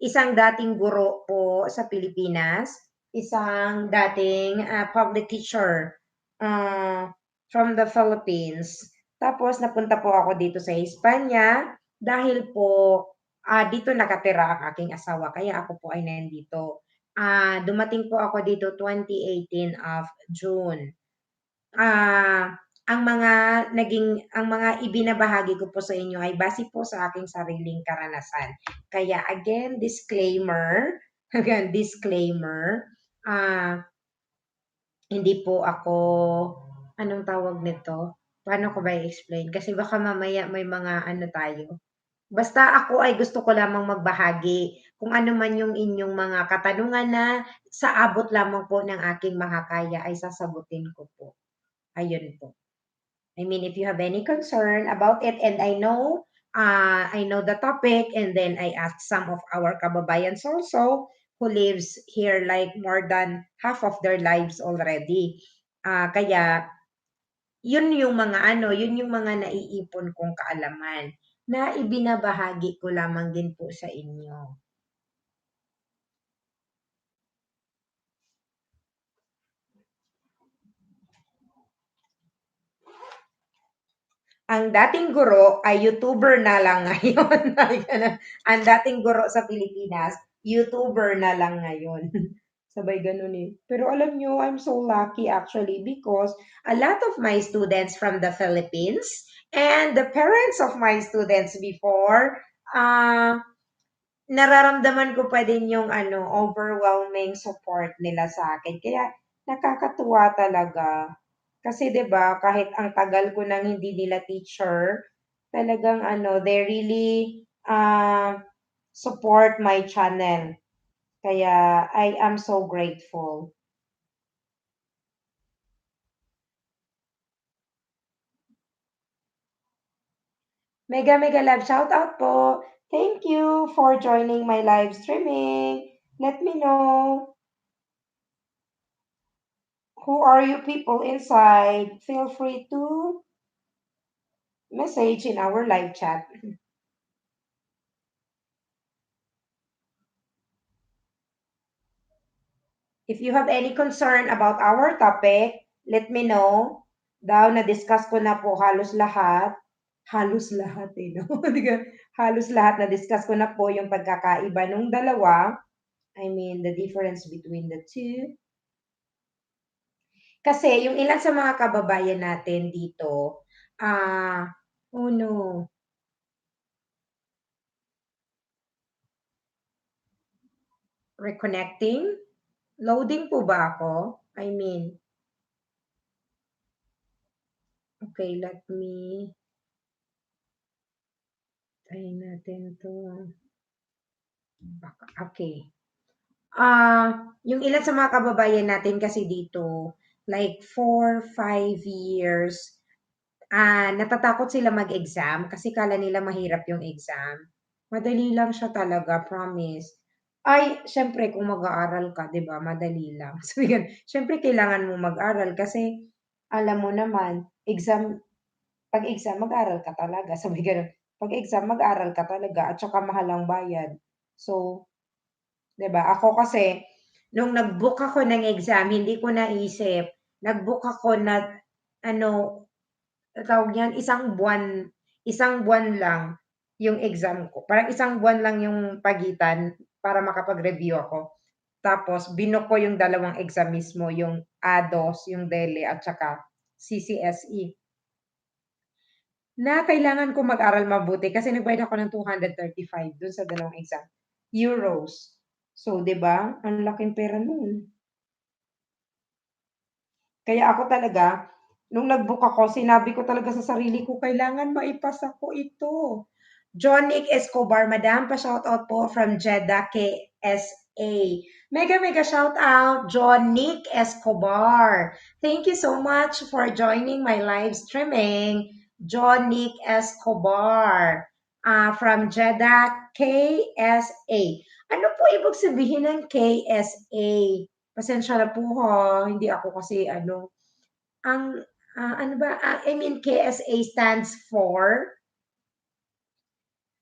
isang dating guro po sa Pilipinas, isang dating public teacher ah, from the Philippines. Tapos napunta po ako dito sa Hispanya dahil po dito nakatira ang aking asawa kaya ako po ay nandito. Dumating po ako dito 2018 of June. Ah, ang mga ibinabahagi ko po sa inyo ay base po sa aking sariling karanasan. Kaya again, disclaimer, again, disclaimer, ah, hindi po ako, anong tawag nito? Paano ko ba i-explain? Kasi baka mamaya may mga ano tayo. Basta ako ay gusto ko lamang magbahagi kung ano man yung inyong mga katanungan na sa abot lamang po ng aking makakaya ay sasagutin ko po. Ayun po. I mean, if you have any concern about it, and I know the topic, and then I asked some of our kababayans also who lives here like more than half of their lives already. Kaya yun yung mga naiipon kong kaalaman na ibinabahagi ko lamang din po sa inyo. Ang dating guro ay YouTuber na lang ngayon. Ang dating guro sa Pilipinas, YouTuber na lang ngayon. Sabay ganun eh. Pero alam nyo, I'm so lucky actually because a lot of my students from the Philippines and the parents of my students before, uh, nararamdaman ko pa din yung overwhelming support nila sa akin. Kaya nakakatuwa talaga. Kasi 'di ba, kahit ang tagal ko nang hindi nila teacher, talagang they really support my channel. Kaya I am so grateful. Mega mega love shout out po. Thank you for joining my live streaming. Let me know who are you people inside. Feel free to message in our live chat. If you have any concern about our topic, let me know. Daw, na-discuss ko na po halos lahat. Halos lahat eh, no? Di ka- Halos lahat na-discuss ko na po yung pagkakaiba nung dalawa. I mean, the difference between the two. Kasi yung ilan sa mga kababayan natin dito, oh no, reconnecting? Loading po ba ako? I mean, okay, let me try natin to. Okay. Yung ilan sa mga kababayan natin kasi dito, like 4, 5 years, natatakot sila mag-exam kasi kala nila mahirap yung exam. Madali lang siya talaga, promise. Ay, syempre kung mag-aaral ka, 'di ba? Madali lang. Sabi gan, syempre kailangan mo mag-aral kasi alam mo naman, pag exam mag-aral ka talaga. Sabi ganun. Pag exam mag-aral ka talaga at saka mahal ang bayad. So, 'di ba? Ako kasi nung nag-book ako ng exam, hindi ko naisip. Nag-book ako na ano, tawag niyan, isang buwan lang yung exam ko. Parang isang buwan lang yung pagitan para makapag-review ako. Tapos binook ko yung dalawang exam mismo, yung ADOS, yung DELE at saka CCSE. Na kailangan ko mag-aral mabuti kasi nagbayad ako ng 235 dun sa dalawang exam. Euros. So, 'di ba? Ang laking pera nun. Kaya ako talaga, nung nag-book ako, sinabi ko talaga sa sarili ko, kailangan maipasa ko ito. John Nick Escobar, Madam, pa-shoutout po from Jeddah, KSA. Mega, mega shoutout, John Nick Escobar. Thank you so much for joining my live streaming. John Nick Escobar from Jeddah, KSA. Ano po ibig sabihin ng KSA? Pasensya na po ha, hindi ako kasi ang Ano ba? I mean, KSA stands for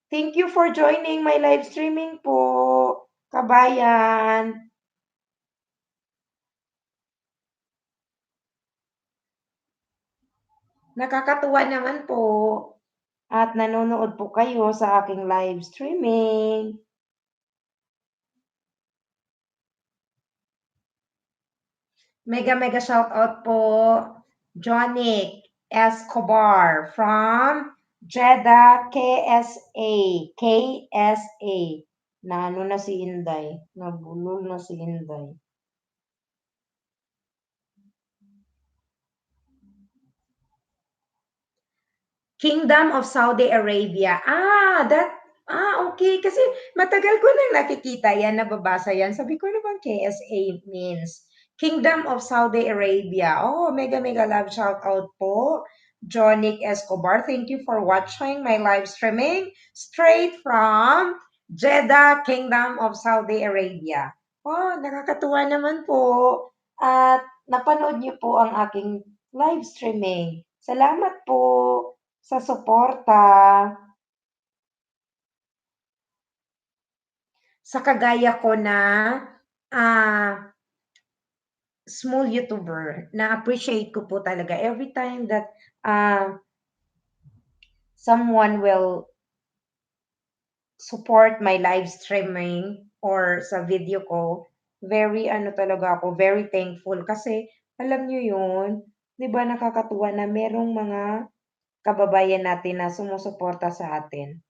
Thank you for joining my live streaming po, kabayan. Nakakatuwa naman po at nanonood po kayo sa aking live streaming. Mega mega shout out po, Johnny Escobar from Jeddah, KSA. KSA. Nano na si Inday. Nabulol na si Inday. Kingdom of Saudi Arabia. Okay. Kasi matagal ko nang nakikita yan, nababasa yan. Sabi ko, ano bang KSA means? Kingdom of Saudi Arabia. Oh, mega mega love shout out po. Jonic Escobar, thank you for watching my live streaming straight from Jeddah, Kingdom of Saudi Arabia. Oh, nakakatuwa naman po. At napanood niyo po ang aking live streaming. Salamat po sa suporta. Sa kagaya ko na small YouTuber, na-appreciate ko po talaga every time that someone will support my live streaming or sa video ko, very ano talaga ako, very thankful kasi alam niyo yun, 'di ba nakakatuwa na merong mga kababayan natin na sumusuporta sa atin.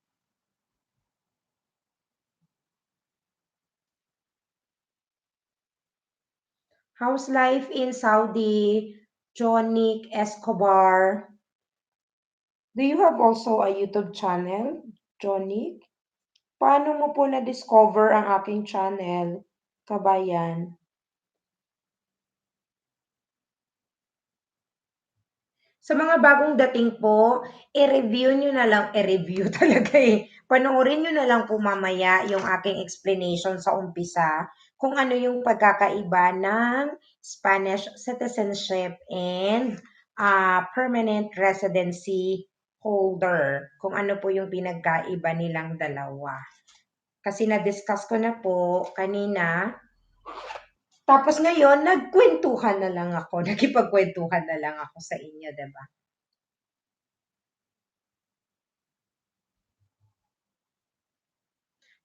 How's life in Saudi? Johnny Escobar. Do you have also a YouTube channel, Johnny? Paano mo po na-discover ang aking channel, kabayan? Sa mga bagong dating po, i-review nyo na lang, i-review talaga eh. Panoorin nyo na lang po mamaya yung aking explanation sa umpisa kung ano yung pagkakaiba ng Spanish Citizenship and Permanent Residency holder. Kung ano po yung pinagkaiba nilang dalawa. Kasi na-discuss ko na po kanina. Tapos ngayon, nagkwentuhan na lang ako. Nakipagkwentuhan na lang ako sa inyo, 'di ba?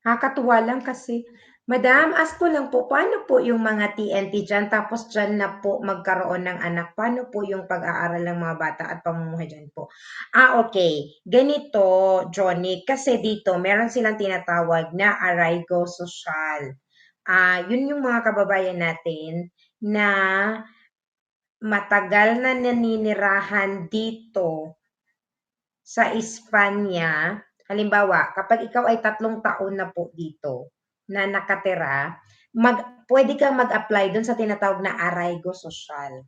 Nakakatuwa lang kasi, Madam, ask ko lang po, paano po yung mga TNT diyan tapos diyan na po magkaroon ng anak? Paano po yung pag-aaral ng mga bata at pamumuhay diyan po? Okay. Ganito, Johnny, kasi dito meron silang tinatawag na arraigo social. Yun yung mga kababayan natin na matagal na naninirahan dito sa Espanya. Halimbawa, kapag ikaw ay 3 taon na po dito na nakatira, pwede kang mag-apply dun sa tinatawag na arraigo social.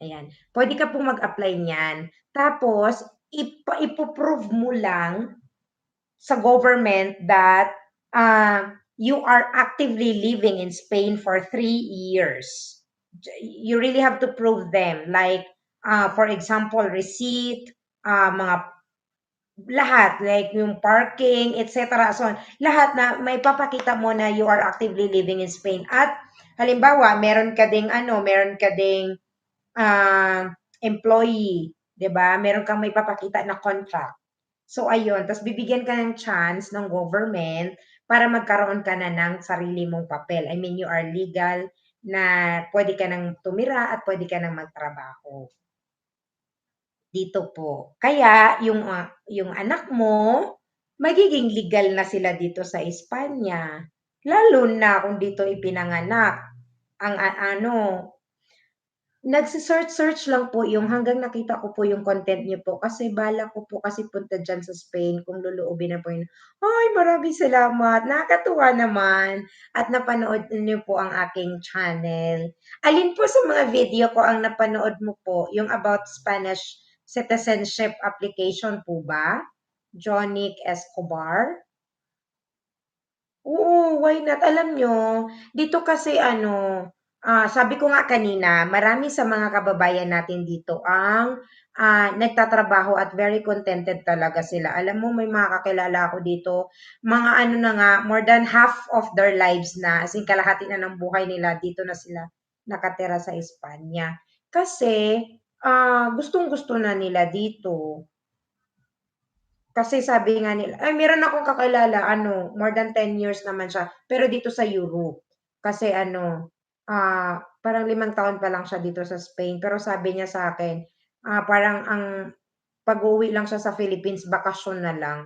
Ayan. Pwede ka pong mag-apply niyan. Tapos, ipo-prove mo lang sa government that you are actively living in Spain for 3 years. You really have to prove them. Like, for example, receipt, mga lahat, like yung parking, etc. So, lahat na may papakita mo na you are actively living in Spain. At halimbawa, meron ka ding employee, 'di ba? Meron kang may papakita na contract. So ayun, tapos bibigyan ka ng chance ng government para magkaroon ka na ng sarili mong papel. I mean, you are legal na pwede ka nang tumira at pwede ka nang magtrabaho. Dito po. Kaya yung anak mo, magiging legal na sila dito sa Espanya. Lalo na kung dito ipinanganak. Ano, nagse-search lang po yung hanggang nakita ko po yung content niyo po kasi balak ko po kasi punta diyan sa Spain kung loloobin na po yun. Ay, maraming salamat. Nakakatuwa naman at napanood niyo po ang aking channel. Alin po sa mga video ko ang napanood mo po? Yung about Spanish citizenship application po ba? Jonic Escobar? Oo, why not? Alam niyo, dito kasi ano, sabi ko nga kanina, marami sa mga kababayan natin dito ang nagtatrabaho at very contented talaga sila. Alam mo, may mga kakilala ako dito, mga ano na nga, more than half of their lives na, as in kalahati na ng buhay nila, dito na sila nakatira sa Espanya. Kasi, gustong-gusto na nila dito. Kasi sabi nga nila ay meron akong kakilala ano, more than 10 years naman siya, pero dito sa Europe. Kasi ano, parang 5 taon pa lang siya dito sa Spain, pero sabi niya sa akin parang ang pag-uwi lang siya sa Philippines, bakasyon na lang.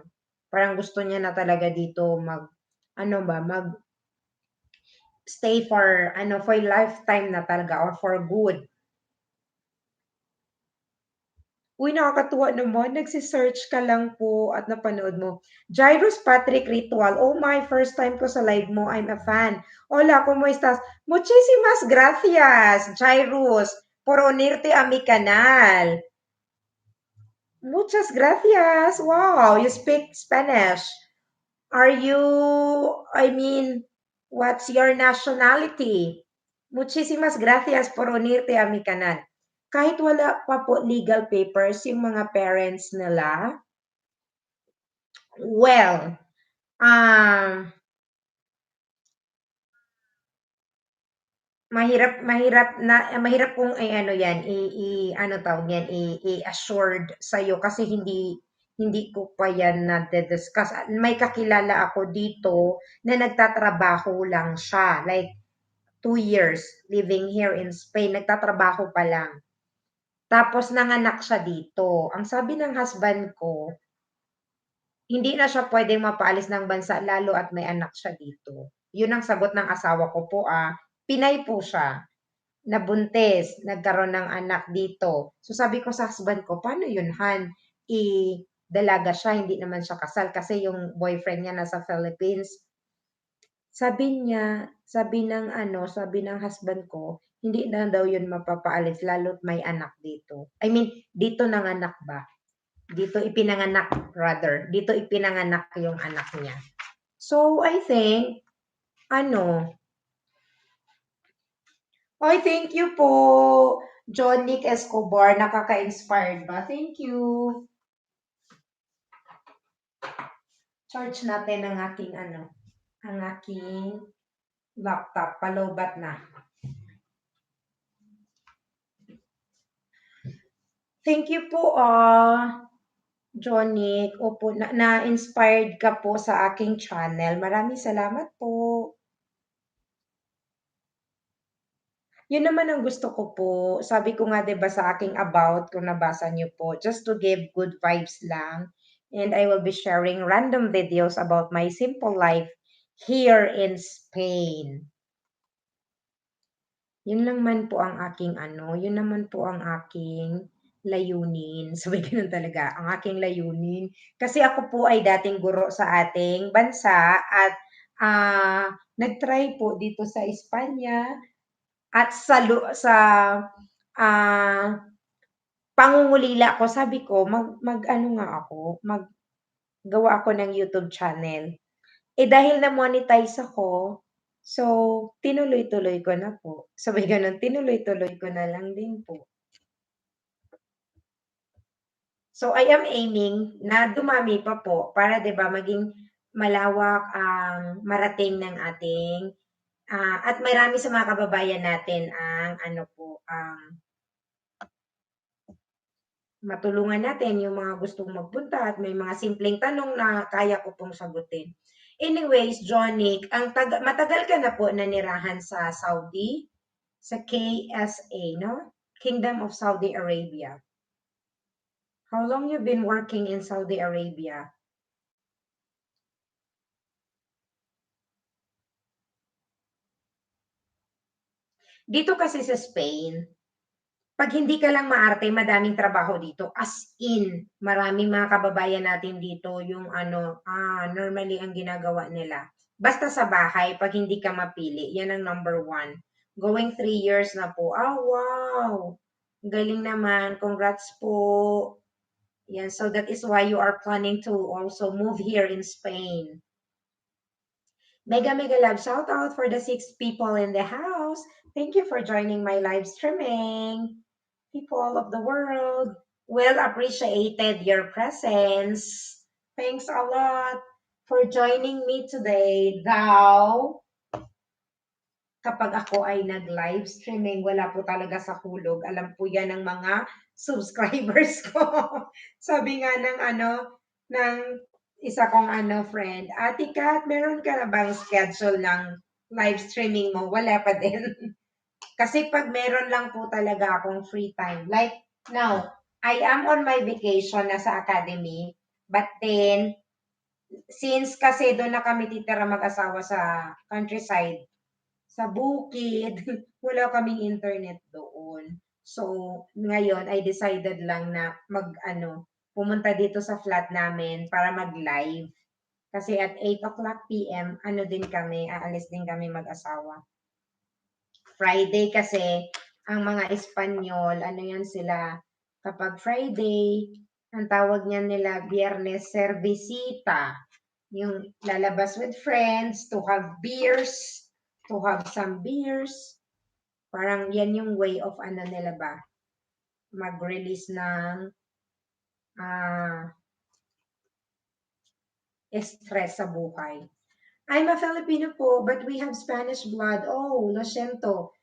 Parang gusto niya na talaga dito ano ba, stay for ano, for lifetime na talaga or for good. Uy, nakakatuwa naman. Nagse-search ka lang po at napanood mo. Jairus Patrick Ritual. Oh my, first time ko sa live mo. I'm a fan. Hola, ¿cómo estás? Muchísimas gracias, Jairus, por unirte a mi canal. Muchas gracias. Wow, you speak Spanish. Are you, I mean, what's your nationality? Muchísimas gracias por unirte a mi canal. Kahit wala pa po legal papers yung mga parents nila, well, um, mahirap kung ano yan, ano tawag yan, i-assured sa'yo kasi hindi ko pa yan na-discuss. May kakilala ako dito na nagtatrabaho lang siya, like 2 years living here in Spain, nagtatrabaho pa lang. Tapos nanganak siya dito. Ang sabi ng husband ko, hindi na siya pwedeng mapaalis ng bansa lalo at may anak siya dito. Yun ang sagot ng asawa ko po, Pinay po siya, nabuntis, nagkaroon ng anak dito. So sabi ko sa husband ko, paano yun, Han? Dalaga siya, hindi naman siya kasal kasi yung boyfriend niya nasa Philippines. Sabi niya, sabi ng husband ko, hindi na daw yun mapapaalis lalo't may anak dito. I mean, dito nanganak ba? Dito ipinanganak, rather. Dito ipinanganak yung anak niya. So, I think, ano, oy, thank you po, John Nick Escobar. Nakaka-inspired ba? Thank you. Charge natin ang aking laptop. Palobat na. Thank you po, Jonic. Opo, na-inspired ka po sa aking channel. Maraming salamat po. Yun naman ang gusto ko po. Sabi ko nga 'di ba sa aking about, kung nabasa niyo po, just to give good vibes lang. And I will be sharing random videos about my simple life here in Spain. Yun lang man po ang aking yun naman po ang aking layunin. Sabi gano'n talaga, ang aking layunin. Kasi ako po ay dating guro sa ating bansa at nag-try po dito sa Espanya at sa ah, pangungulila ko. Sabi ko, mag-ano nga ako, maggawa ako ng YouTube channel. Eh, dahil na-monetize ako, so tinuloy-tuloy ko na po. Sabay gano'n, tinuloy-tuloy ko na lang din po. So, I am aiming na dumami pa po para 'di ba maging malawak ang marating ng ating, at marami sa mga kababayan natin ang matulungan natin yung mga gustong magpunta at may mga simpleng tanong na kaya ko pong sagutin. Anyways, Jonic, matagal ka na po nanirahan sa Saudi, sa KSA, no? Kingdom of Saudi Arabia. How long you been working in Saudi Arabia? Dito kasi sa Spain, pag hindi ka lang maarte, madaming trabaho dito. As in, maraming mga kababayan natin dito yung normally ang ginagawa nila. Basta sa bahay, pag hindi ka mapili, yan ang number one. Going 3 years na po. Ah, wow! Galing naman. Congrats po. Yan, so that is why you are planning to also move here in Spain. Mega, mega love shout out for the six people in the house. Thank you for joining my live streaming. People of the world, well appreciated your presence. Thanks a lot for joining me today. Thou, kapag ako ay nag-live streaming, wala po talaga sa hulog. Alam po yan ng mga subscribers ko. Sabi nga ng ng isa kong friend, Ate Kat, meron ka na bang schedule ng live streaming mo? Wala pa din. Kasi pag meron lang po talaga akong free time. Like now, I am on my vacation na sa academy. But then, since kasi doon na kami titira mag-asawa sa countryside, sa bukid, wala kaming internet doon. So, ngayon I decided lang na pumunta dito sa flat namin para mag-live. Kasi at 8 o'clock PM, din kami, aalis din kami mag-asawa. Friday kasi, ang mga Espanyol, yan sila, kapag Friday, ang tawag niyan nila, Biyernes Cervecita. Yung lalabas with friends, to have beers, to have some beers. Parang yan yung way of nila ba, mag-release ng stress sa buhay. I'm a Filipino po, but we have Spanish blood. Oh, lo siento.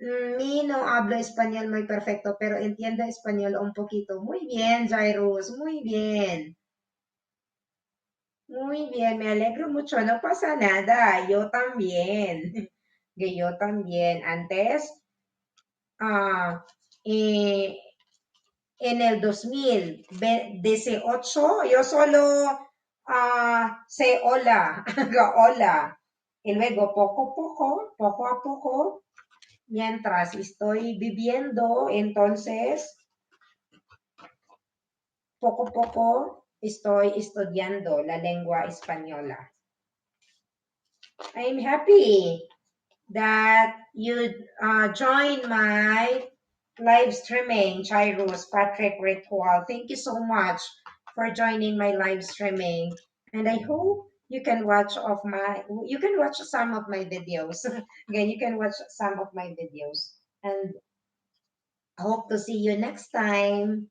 Mi no hablo español muy perfecto, pero entiendo español un poquito. Muy bien, Jairus, muy bien. Muy bien, me alegro mucho. No pasa nada, yo también. Que yo también. Antes, ah, eh, en el 2018, yo solo sé hola, hola. Y luego poco a poco, mientras estoy viviendo, entonces, poco a poco estoy estudiando la lengua española. I'm happy that you join my live streaming, Jairus, Patrick Ritual. Thank you so much for joining my live streaming. And I hope you can watch some of my videos. Again, you can watch some of my videos. And I hope to see you next time.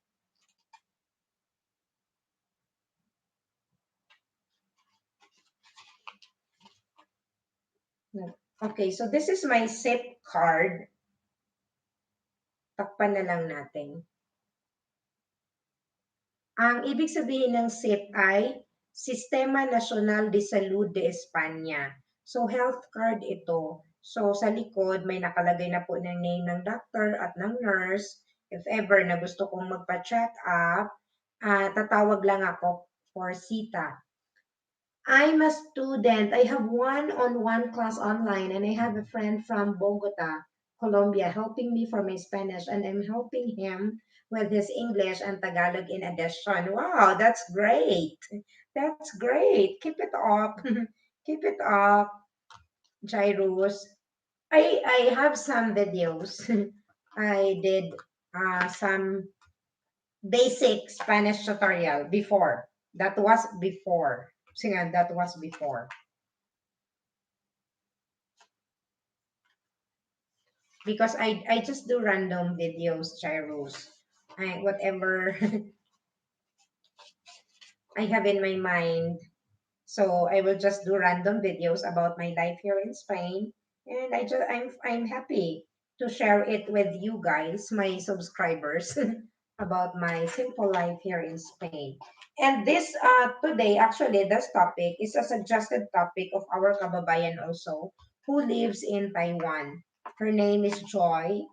Okay, so this is my SIP card. Takpan na lang natin. Ang ibig sabihin ng SIP ay Sistema Nacional de Salud de España. So, health card ito. So, sa likod, may nakalagay na po ng name ng doctor at ng nurse. If ever na gusto kong magpa-check up, tatawag lang ako for sita. I'm a student. I have one-on-one class online, and I have a friend from Bogota, Colombia, helping me for my Spanish, and I'm helping him with his English and Tagalog in addition. Wow, that's great. That's great. Keep it up. Keep it up, Jairus. I have some videos. I did some basic Spanish tutorial before. That was before. Sige, that was before. Because I just do random videos, Gyros. Whatever I have in my mind. So I will just do random videos about my life here in Spain. And I'm happy to share it with you guys, my subscribers, about my simple life here in Spain. And this today, actually, this topic is a suggested topic of our kababayan also, who lives in Taiwan. Her name is Joy.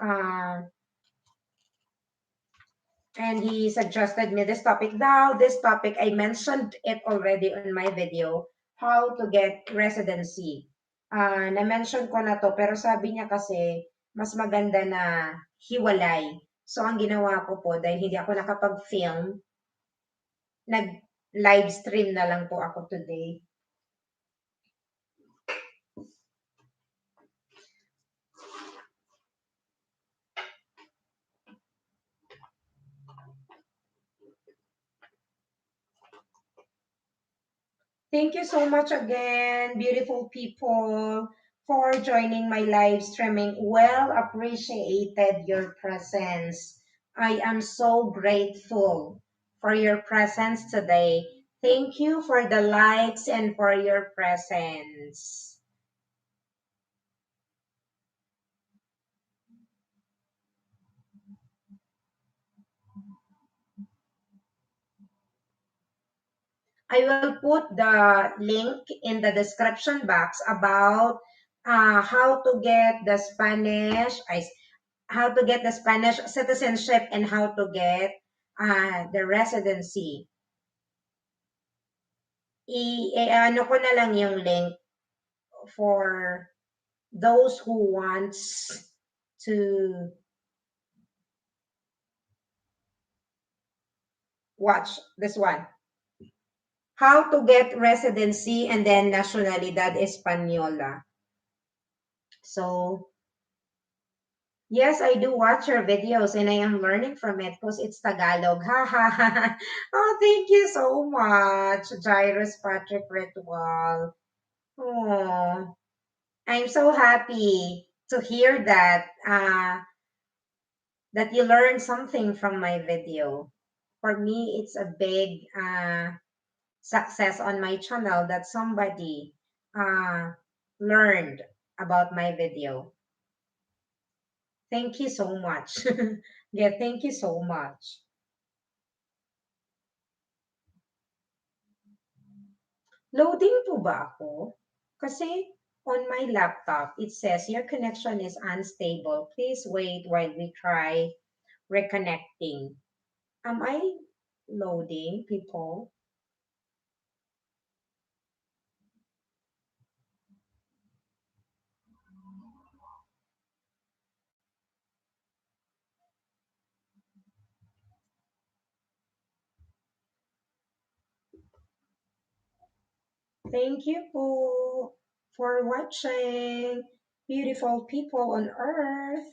Uh, and he suggested me this topic. Now, this topic, I mentioned it already in my video, how to get residency. Na-mention ko na to, pero sabi niya kasi, mas maganda na hiwalay. So, ang ginawa ko po, dahil hindi ako nakapag-film, nag-live stream na lang po ako today. Thank you so much again, beautiful people, for joining my live streaming. Well appreciated your presence. I am so grateful for your presence today. Thank you for the likes and for your presence. I will put the link in the description box about how to get the how to get the Spanish citizenship and how to get the residency. Ano ko na lang yung link for those who wants to watch this one. How to get residency and then nacionalidad española. So, yes, I do watch your videos and I am learning from it because it's Tagalog. Ha ha ha. Oh, thank you so much, Jairus Patrick Ritual. Oh, I'm so happy to hear that you learned something from my video. For me, it's a big success on my channel that somebody uh, learned about my video. Thank you so much. Yeah, thank you so much. Loading po ba ako? Kasi on my laptop, it says your connection is unstable. Please wait while we try reconnecting. Am I loading, people? Thank you po for watching, beautiful people on earth.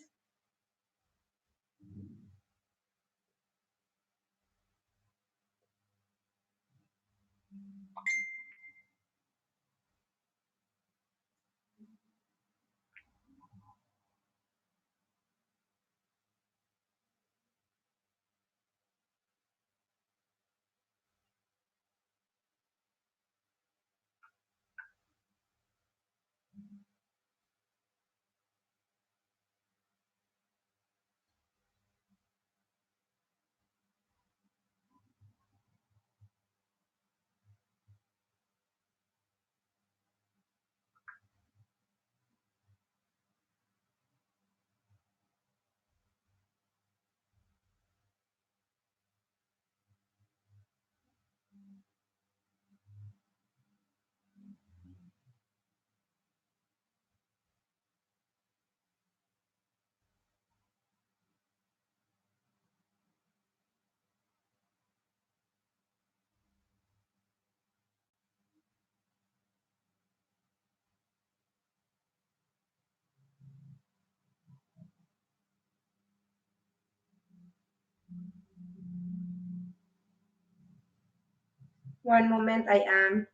One moment, I am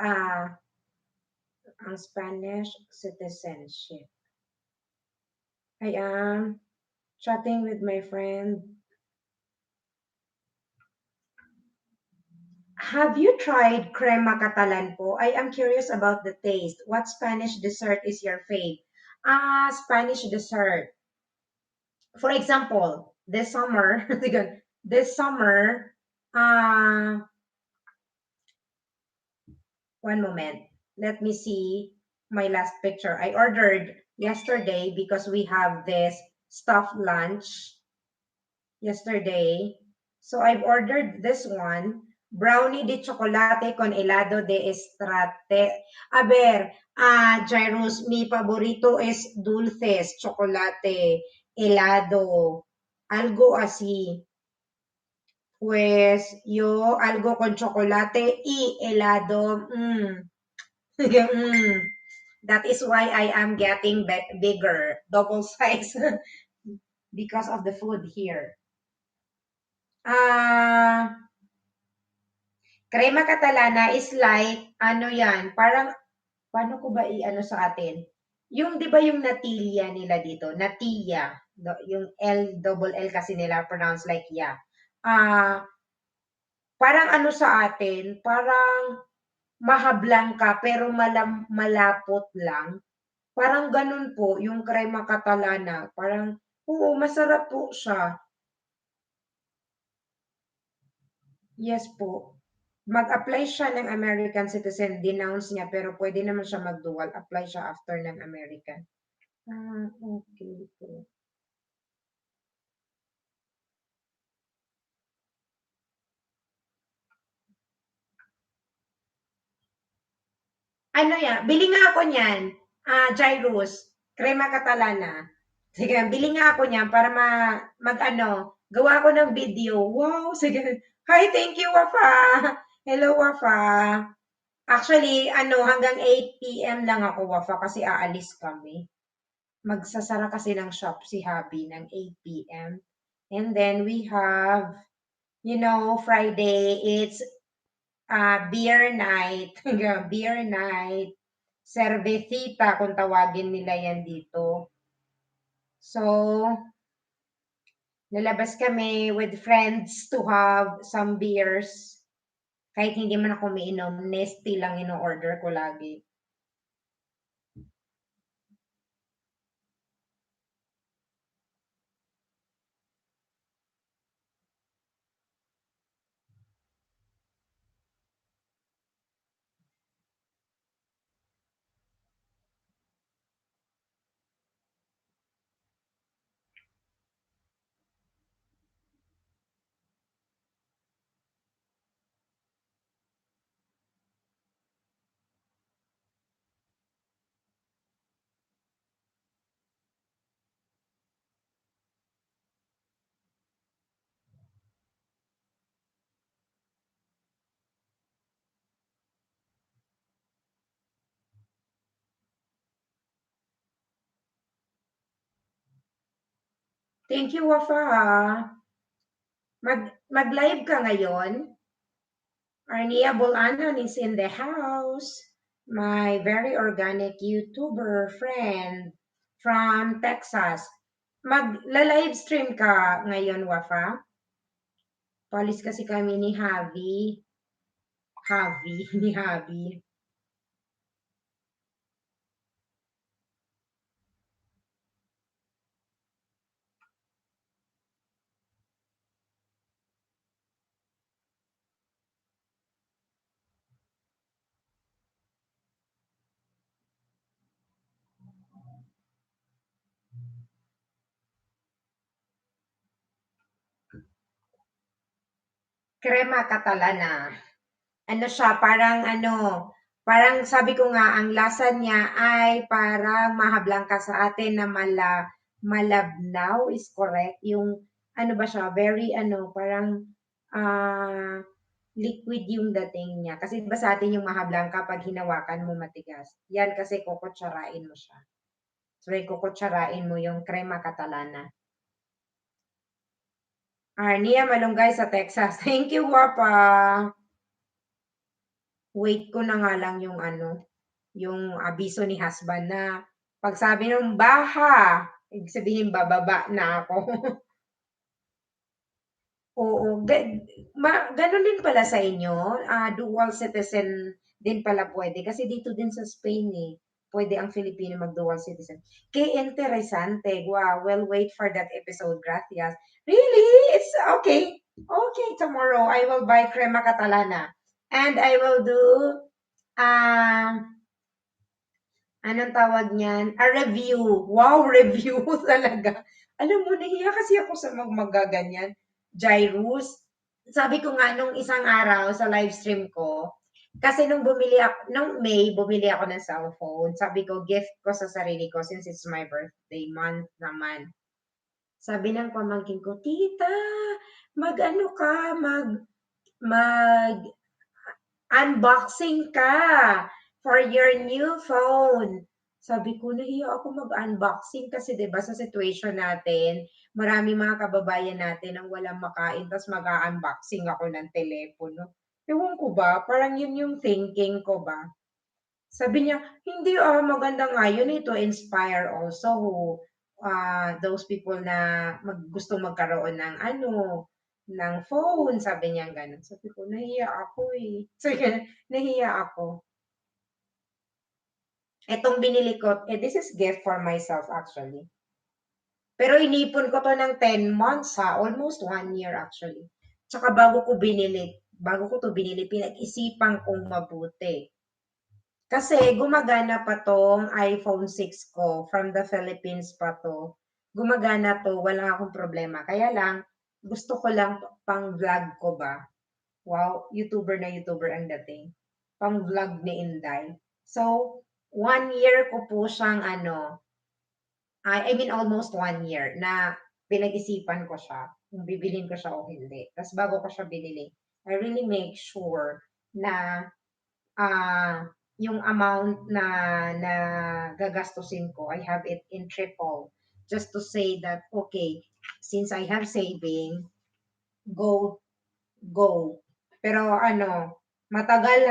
uh, ang Spanish citizenship. I am chatting with my friend. Have you tried crema catalan po? I am curious about the taste. What Spanish dessert is your fave? Spanish dessert. For example, this summer, this summer, uh, one moment. Let me see my last picture. I ordered yesterday because we have this stuffed lunch yesterday. So I've ordered this one, brownie de chocolate con helado de estrate. A ver, Jairus, mi favorito es dulces, chocolate, helado, algo así. Pues yo algo con chocolate y helado. Mm. That is why I am getting bigger, double size, because of the food here. Ah, Crema catalana is like, ano yan, parang, paano ko ba i-ano sa atin? Yung, di ba yung natilla nila dito? Natilla. Yung L, double L kasi nila pronounce like ya. Parang ano sa atin, parang mahablang ka pero malapot lang. Parang ganun po yung crema catalana. Parang, oo, masarap po siya. Yes po. Mag-apply siya ng American citizen, denounce niya, pero pwede naman siya mag-dual. Apply siya after ng American. Okay po. Ano yan? Bili nga ako niyan. Gyros. Crema catalana. Sige, bili nga ako niyan para mag-ano, gawa ako ng video. Wow, sige. Hi, thank you, Wafa. Hello, Wafa. Actually, ano, hanggang 8 p.m. lang ako, Wafa, kasi aalis kami. Magsasara kasi ng shop si Habi ng 8 p.m. And then we have, Friday, it's beer night. Beer night. Cervecita, kung tawagin nila yan dito. So, lalabas kami with friends to have some beers. Kahit hindi man ako umiinom, nesty lang ino-order ko lagi. Thank you, Wafa. Mag-live ka ngayon? Arnia Bolanon is in the house. My very organic YouTuber friend from Texas. Mag-live stream ka ngayon, Wafa? Palis kasi kami ni Javi. Javi, ni Javi. Crema catalana. Ano siya, parang ano, parang sabi ko nga, ang lasa niya ay parang mahablang ka sa atin na malabnaw is correct. Yung, ano ba siya, very ano, parang liquid yung dating niya. Kasi ba sa atin yung mahablang kapag hinawakan mo matigas. Yan kasi kukutsarain mo siya. So, kukutsarain mo yung crema catalana. Arnia Malunggay sa Texas. Thank you, Wapa. Wait ko na nga lang yung ano, yung abiso ni husband na pag sabi ng baha, ibig sabihin bababa na ako. Oo, gano'n din pala sa inyo, dual citizen din pala pwede kasi dito din sa Spain, eh, pwede ang Filipino mag-dual citizen. Qué interesante, wow, we'll wait for that episode, gracias. Really? It's okay. Okay, tomorrow I will buy crema catalana and I will do, um, anong tawag niyan? A review. Wow, review talaga. Alam mo, nahiya kasi ako sa magaganyan. Gyros. Sabi ko nga nung isang araw sa live stream ko, kasi nung May, bumili ako ng cellphone. Sabi ko, gift ko sa sarili ko since it's my birthday month naman. Sabi ng pamangkin ko, tita, mag-ano ka, mag unboxing ka for your new phone. Sabi ko, nahiya ako mag-unboxing kasi 'di ba sa situation natin, marami mga kababayan natin ang walang makain tapos mag-unboxing ako ng telepono. Ewan ko ba, parang yun yung thinking ko ba. Sabi niya, hindi maganda nga yun to inspire also those people na gustong magkaroon ng ano, ng phone, sabi niya gano'n. Sabi ko, nahiya ako eh. So, yun, nahiya ako. Etong binili ko, this is gift for myself actually. Pero inipon ko to ng 10 months ha, almost 1 year actually. Tsaka bago ko to binili, pinag-isipan kong mabuti. Kasi gumagana pa 'tong iPhone 6 ko, from the Philippines pa 'to. Gumagana 'to, wala akong problema. Kaya lang, gusto ko lang pang-vlog ko ba. Wow, YouTuber ang dating. Pang-vlog ni Inday. So, 1 year ko po siyang I mean almost 1 year na pinag-isipan ko siya kung bibilhin ko siya o hindi. Tapos bago ko siya binili, I really make sure na ah, yung amount na gagastusin ko, I have it in triple. Just to say that, okay, since I have saving, go, go. Pero matagal.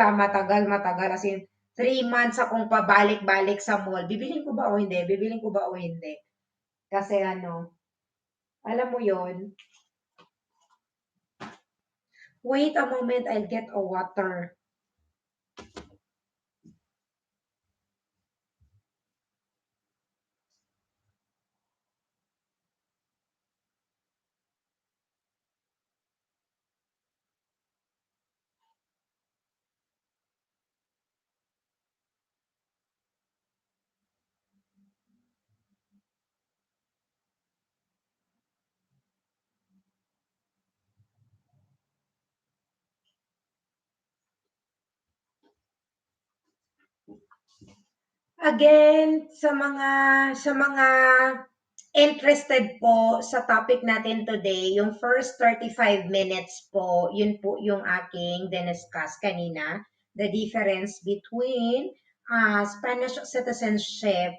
As in, 3 months akong pabalik-balik sa mall. Bibilin ko ba o hindi? Bibilin ko ba o hindi? Kasi alam mo yon. Wait a moment, I'll get a water. Again, sa mga interested po sa topic natin today, yung first 35 minutes po, yun po yung aking diniscuss kanina, the difference between Spanish citizenship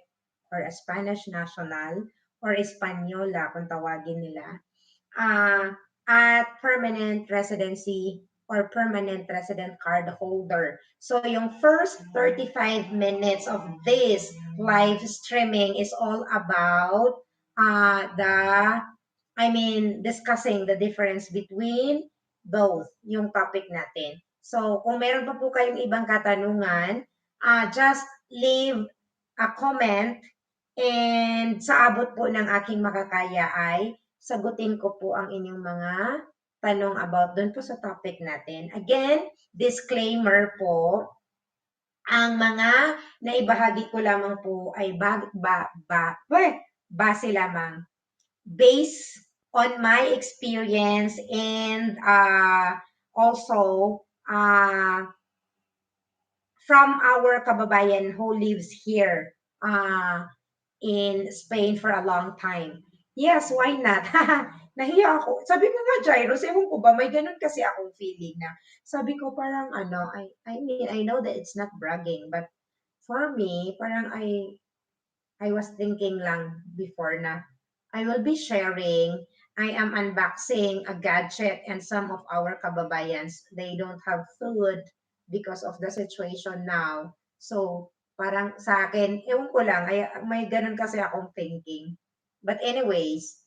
or a Spanish national or Espanyola kung tawagin nila, uh, at permanent residency or permanent resident card holder. So yung first 35 minutes of this live streaming is all about discussing the difference between both, yung topic natin. So, kung meron pa po kayong ibang katanungan, just leave a comment and sa abot po ng aking makakaya ay sagutin ko po ang inyong mga tanong about doon po sa topic natin. Again, disclaimer po, ang mga naibahagi ko lamang po ay base lamang, based on my experience and also from our kababayan who lives here in Spain for a long time. Yes, why not? Nahiya ako. Sabi ko nga, Jairus, ewan ko ba, may ganun kasi akong feeling na, sabi ko parang I mean, I know that it's not bragging, but for me, parang I was thinking lang before na I will be sharing, I am unboxing a gadget and some of our kababayans, they don't have food because of the situation now. So, parang sa akin, ewan ko lang, may ganun kasi akong thinking. But anyways,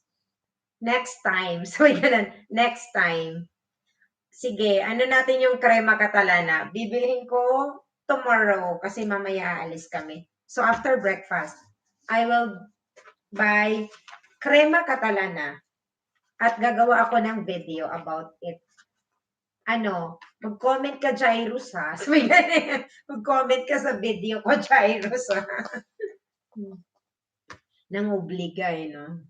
next time, so ganun, next time, sige, ano natin yung crema catalana? Bibilhin ko tomorrow kasi mamaya aalis kami. So after breakfast, I will buy crema catalana at gagawa ako ng video about it. Mag-comment ka, Jairus, ha? Sabi ganyan, mag-comment ka sa video ko, Jairus, ha? Nang obliga, no?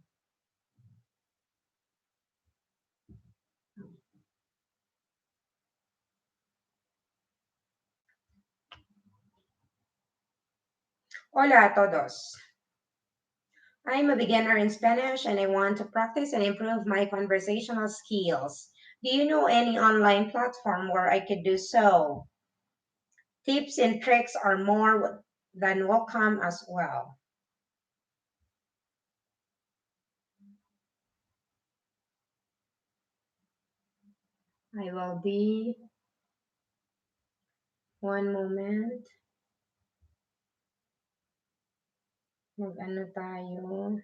Hola a todos. I'm a beginner in Spanish and I want to practice and improve my conversational skills. Do you know any online platform where I could do so? Tips and tricks are more than welcome as well. I will be One moment. Mag-ano tayo.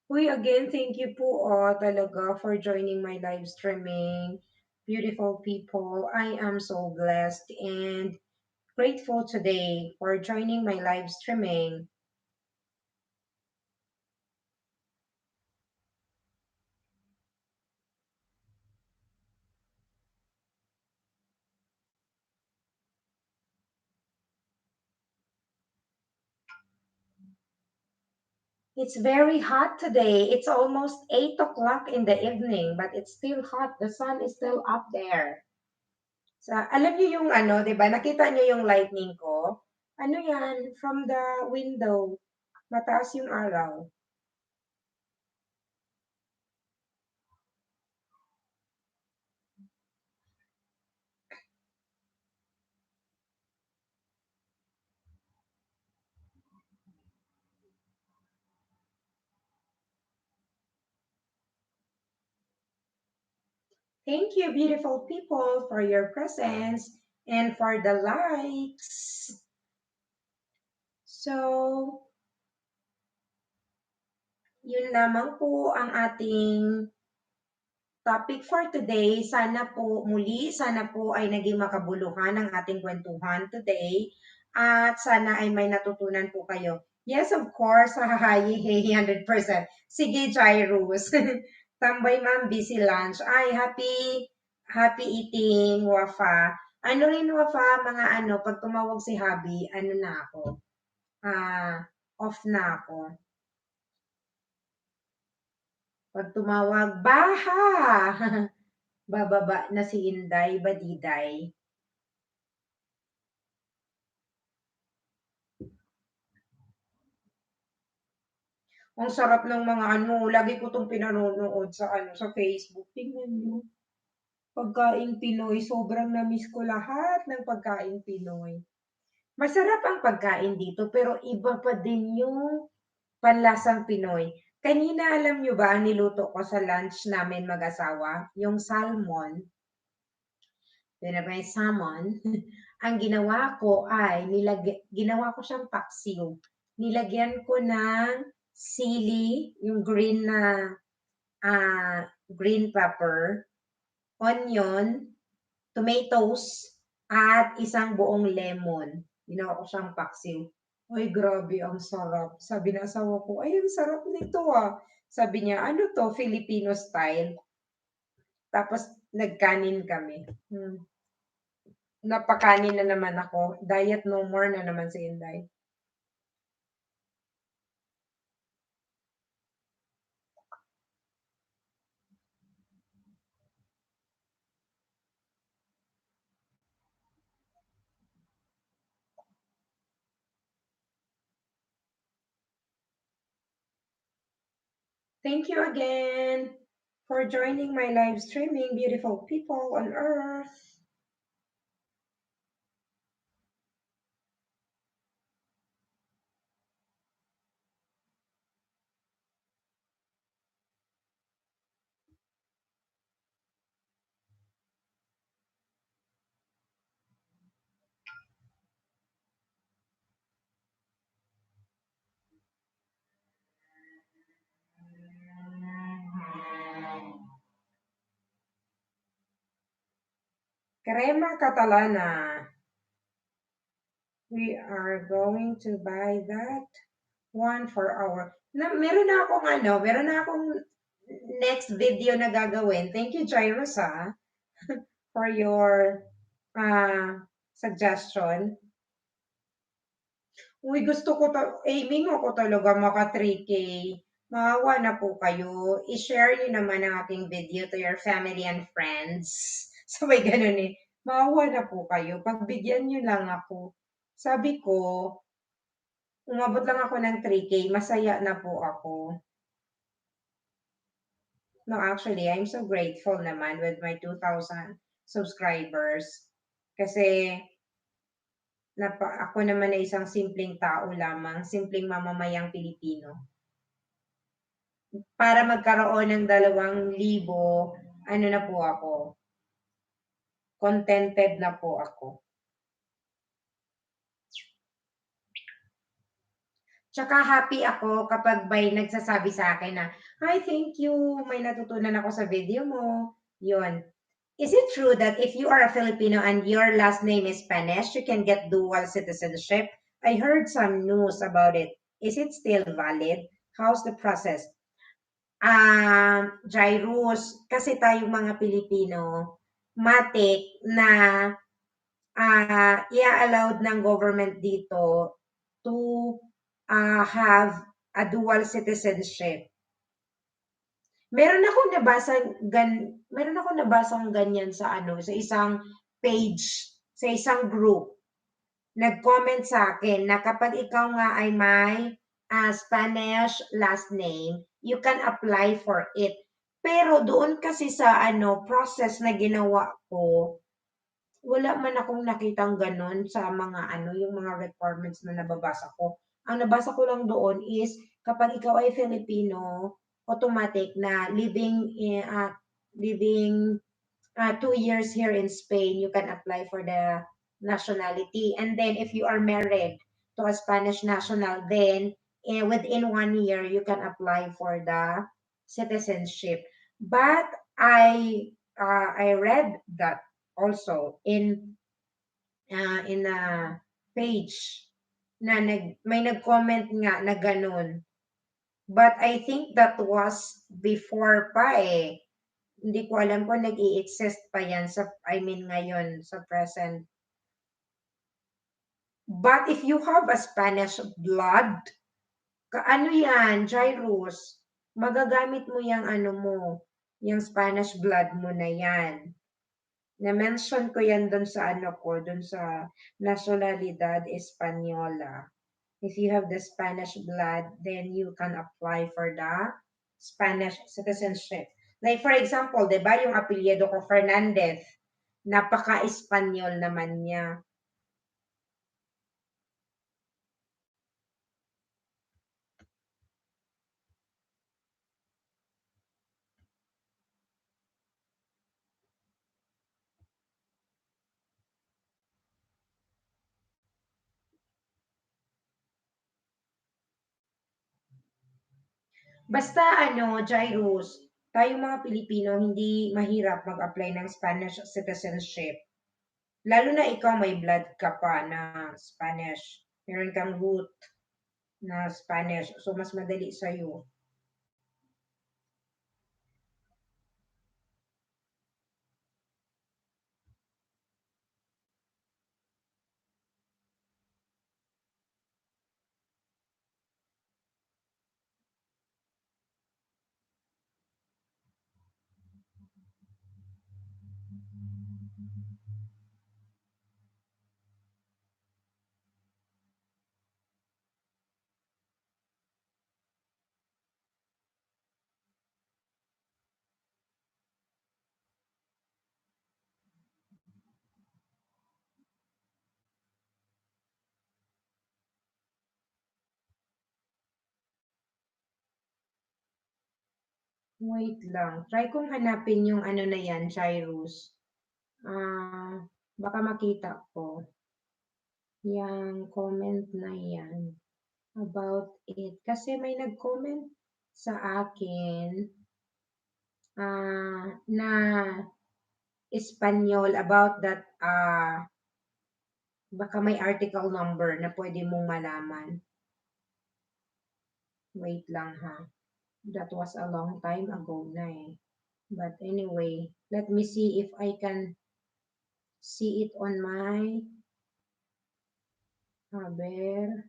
Uy, again, thank you po talaga for joining my live streaming. Beautiful people, I am so blessed and grateful today for joining my live streaming. It's very hot today. It's almost 8 o'clock in the evening, but it's still hot. The sun is still up there. Alam niyo yung ano, 'di ba? Nakita niyo yung lightning ko? Ano 'yan? From the window. Mataas yung araw. Thank you, beautiful people, for your presence and for the likes. So, yun lamang po ang ating topic for today. Sana po muli, sana po ay naging makabuluhan ang ating kwentuhan today. At sana ay may natutunan po kayo. Yes, of course, hahahayi, 100%. Sige, Jairus. Tambay ma'am, busy lunch. Ay, happy eating, Wafa. Ano rin, Wafa, mga ano, pag tumawag si Habi, ano na ako? Ah, off na ako. Pag tumawag, baha! Bababa na si Inday Badiday. Ang sarap ng mga ano, lagi ko 'tong pinanonood sa ano, sa Facebook. Tingnan niyo, pagkaing Pinoy, sobrang na-miss ko lahat ng pagkaing Pinoy. Masarap ang pagkain dito, pero iba pa din yung panlasang Pinoy. Kanina alam niyo ba ang niluto ko sa lunch namin mag-asawa? Yung salmon. May salmon. Ang ginawa ko ay ginawa ko siyang paksiw. Nilagyan ko ng sili, yung green pepper, onion, tomatoes, at isang buong lemon. Ginawa ko siyang paksiw. Ay, grabe, ang sarap. Sabi ng asawa ko, ay, ang sarap nito ah. Sabi niya, ano to, Filipino style. Tapos, nagkanin kami. Napakanin na naman ako. Diet no more na naman si Inday. Thank you again for joining my live streaming, beautiful people on earth. Crema Catalana. We are going to buy that one for our... meron na akong next video na gagawin. Thank you, Jairus, for your suggestion. Uy, aiming ako talaga maka 3K. Maawa na po kayo. I-share niyo naman ang aking video to your family and friends. Sabay ganun eh. Maawa na po kayo. Pagbigyan niyo lang ako. Sabi ko, umabot lang ako ng 3K, masaya na po ako. No, actually, I'm so grateful naman with my 2,000 subscribers. Kasi ako naman ay isang simpleng tao lamang, simpleng mamamayang Pilipino. Para magkaroon ng 2,000, ano na po ako, contented na po ako. Tsaka happy ako kapag may nagsasabi sa akin na, "Hi, thank you, may natutunan ako sa video mo." Yun. Is it true that if you are a Filipino and your last name is Spanish, you can get dual citizenship? I heard some news about it. Is it still valid? How's the process? Jairus, kasi tayong mga Pilipino, matik na i-allowed ng government dito to have a dual citizenship. Meron ako nabasang ganyan sa ano, sa isang page, sa isang group. Nag-comment sa akin na kapag ikaw nga ay may Spanish last name, you can apply for it. Pero doon kasi sa ano, process na ginawa ko, wala man akong nakitang gano'n sa mga ano, yung mga requirements na nababasa ko. Ang nabasa ko lang doon is kapag ikaw ay Filipino, automatic na living 2 years here in Spain, you can apply for the nationality. And then if you are married to a Spanish national, then within 1 year, you can apply for the citizenship. But I read that also in a page na may nag-comment nga na ganun. But I think that was before pa eh. Hindi ko alam kung nag-i-exist pa yan sa, I mean ngayon, sa present. But if you have a Spanish blood, ano yan, Jairus, magagamit mo yung ano mo, yung Spanish blood mo na yan. Na-mention ko yan dun sa ano ko, dun sa Nacionalidad Española. If you have the Spanish blood, then you can apply for the Spanish citizenship. Like for example, 'di ba, yung apelyido ko Fernandez, napaka-Espanyol naman niya. Basta ano, Jairus, tayong mga Pilipino hindi mahirap mag-apply ng Spanish citizenship. Lalo na ikaw may blood ka pa na Spanish. Meron kang root na Spanish. So, mas madali sa'yo. Wait lang. Try kong hanapin yung ano na yan, Jairus. Ah, baka makita ko yung comment na yan about it. Kasi may nag-comment sa akin na Espanyol about that, baka may article number na pwede mong malaman. Wait lang ha. That was a long time ago na eh. But anyway, let me see if I can see it on my haber.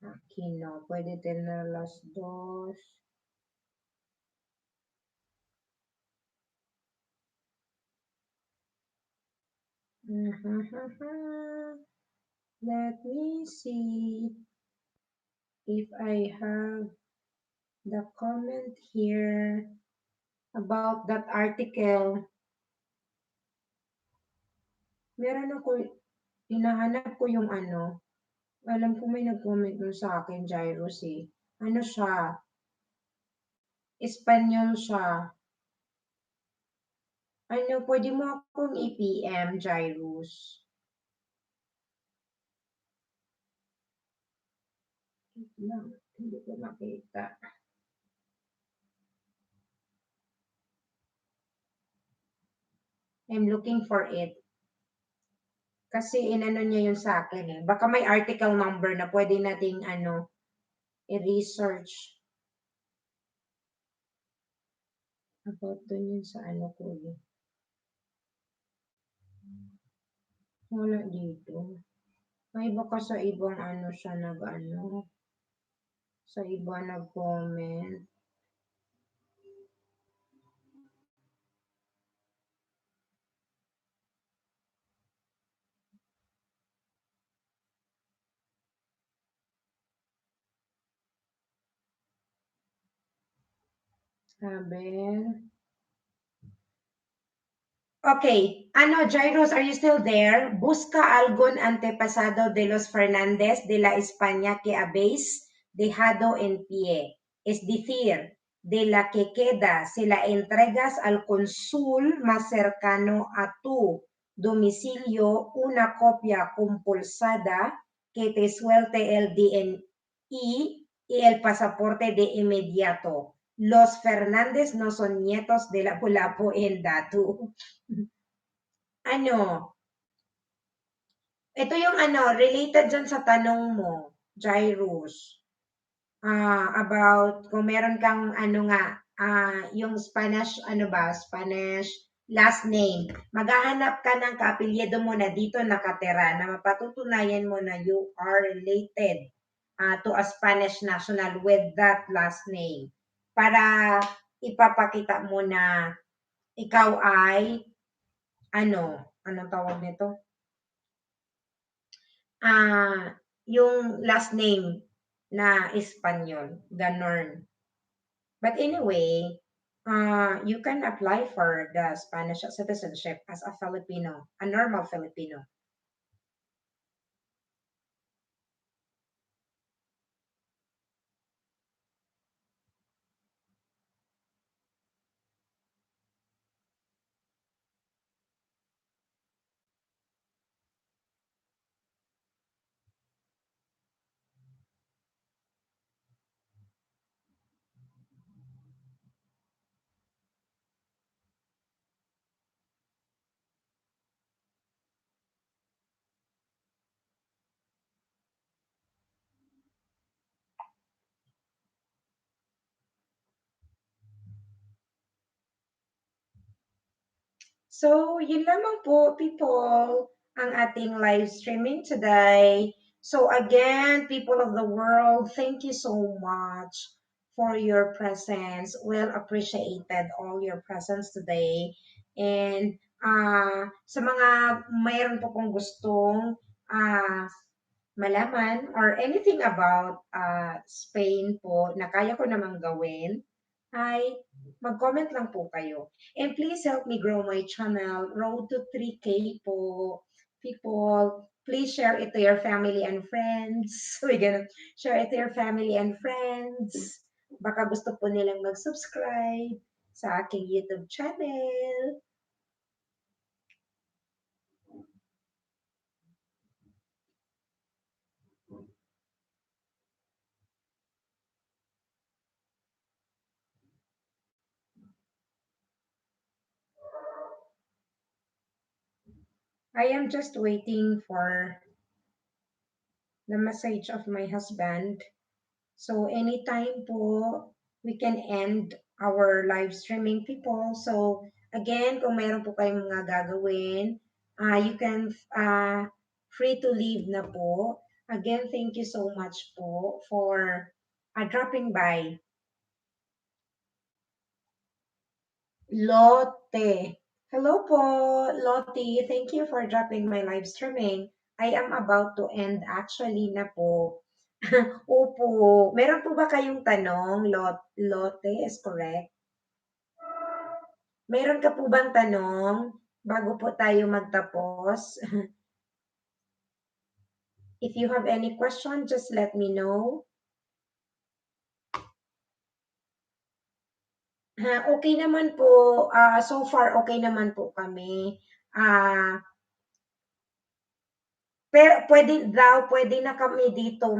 Aquí no, puede tener las dos. Let me see if I have the comment here about that article. Meron ako, hinahanap ko yung ano. Alam ko may nag-comment dun sa akin, Jairus eh. Ano siya? Espanyol siya. Ano, pwede mo akong i-PM, Jairus. lang, hindi ko makita. I'm looking for it. Kasi inano niya yun sa akin eh. Baka may article number na pwede nating i-research. About dun yun sa ano ko eh. Wala dito. May baka sa ibang ano siya sa iba nag-comment. Sabi, okay, Jairus, are you still there? Busca algún antepasado de los Fernández de la España que habéis dejado en pie. Es decir, de la que queda, si la entregas al cónsul más cercano a tu domicilio, una copia compulsada que te suelte el DNI y el pasaporte de inmediato. Los Fernández no son nietos de la Pulapo en Datu. Ano, ito yung related dyan sa tanong mo, Jairus. About kung meron kang yung Spanish, Spanish last name. Maghahanap ka ng kaapelyido mo na dito nakatira na mapatutunayan mo na you are related to a Spanish national with that last name. Para ipapakita mo na ikaw ay, anong tawag nito? Yung last name na Espanyol, ganon. But anyway, you can apply for the Spanish citizenship as a Filipino, a normal Filipino. So, yun lamang po, people, ang ating live streaming today. So, again, people of the world, thank you so much for your presence. Well appreciated all your presence today. And sa mga mayroon po pong gustong malaman or anything about Spain po na kaya ko namang gawin, ay mag-comment lang po kayo. And please help me grow my channel. Road to 3K po. People, please share it to your family and friends. We're gonna share it to your family and friends. Baka gusto po nilang mag-subscribe sa aking YouTube channel. I am just waiting for the message of my husband. So anytime po, we can end our live streaming, people. So again, kung mayroon po kayong mga gagawin, you can free to leave na po. Again, thank you so much po for dropping by. Lotte. Hello po, Lottie. Thank you for dropping my live streaming. I am about to end actually na po. Opo. Meron po ba kayong tanong, Lotte? Is correct? Meron ka po bang tanong bago po tayo magtapos? If you have any question, just let me know. Okay naman po. So far, okay naman po kami. Pero pwede na kami dito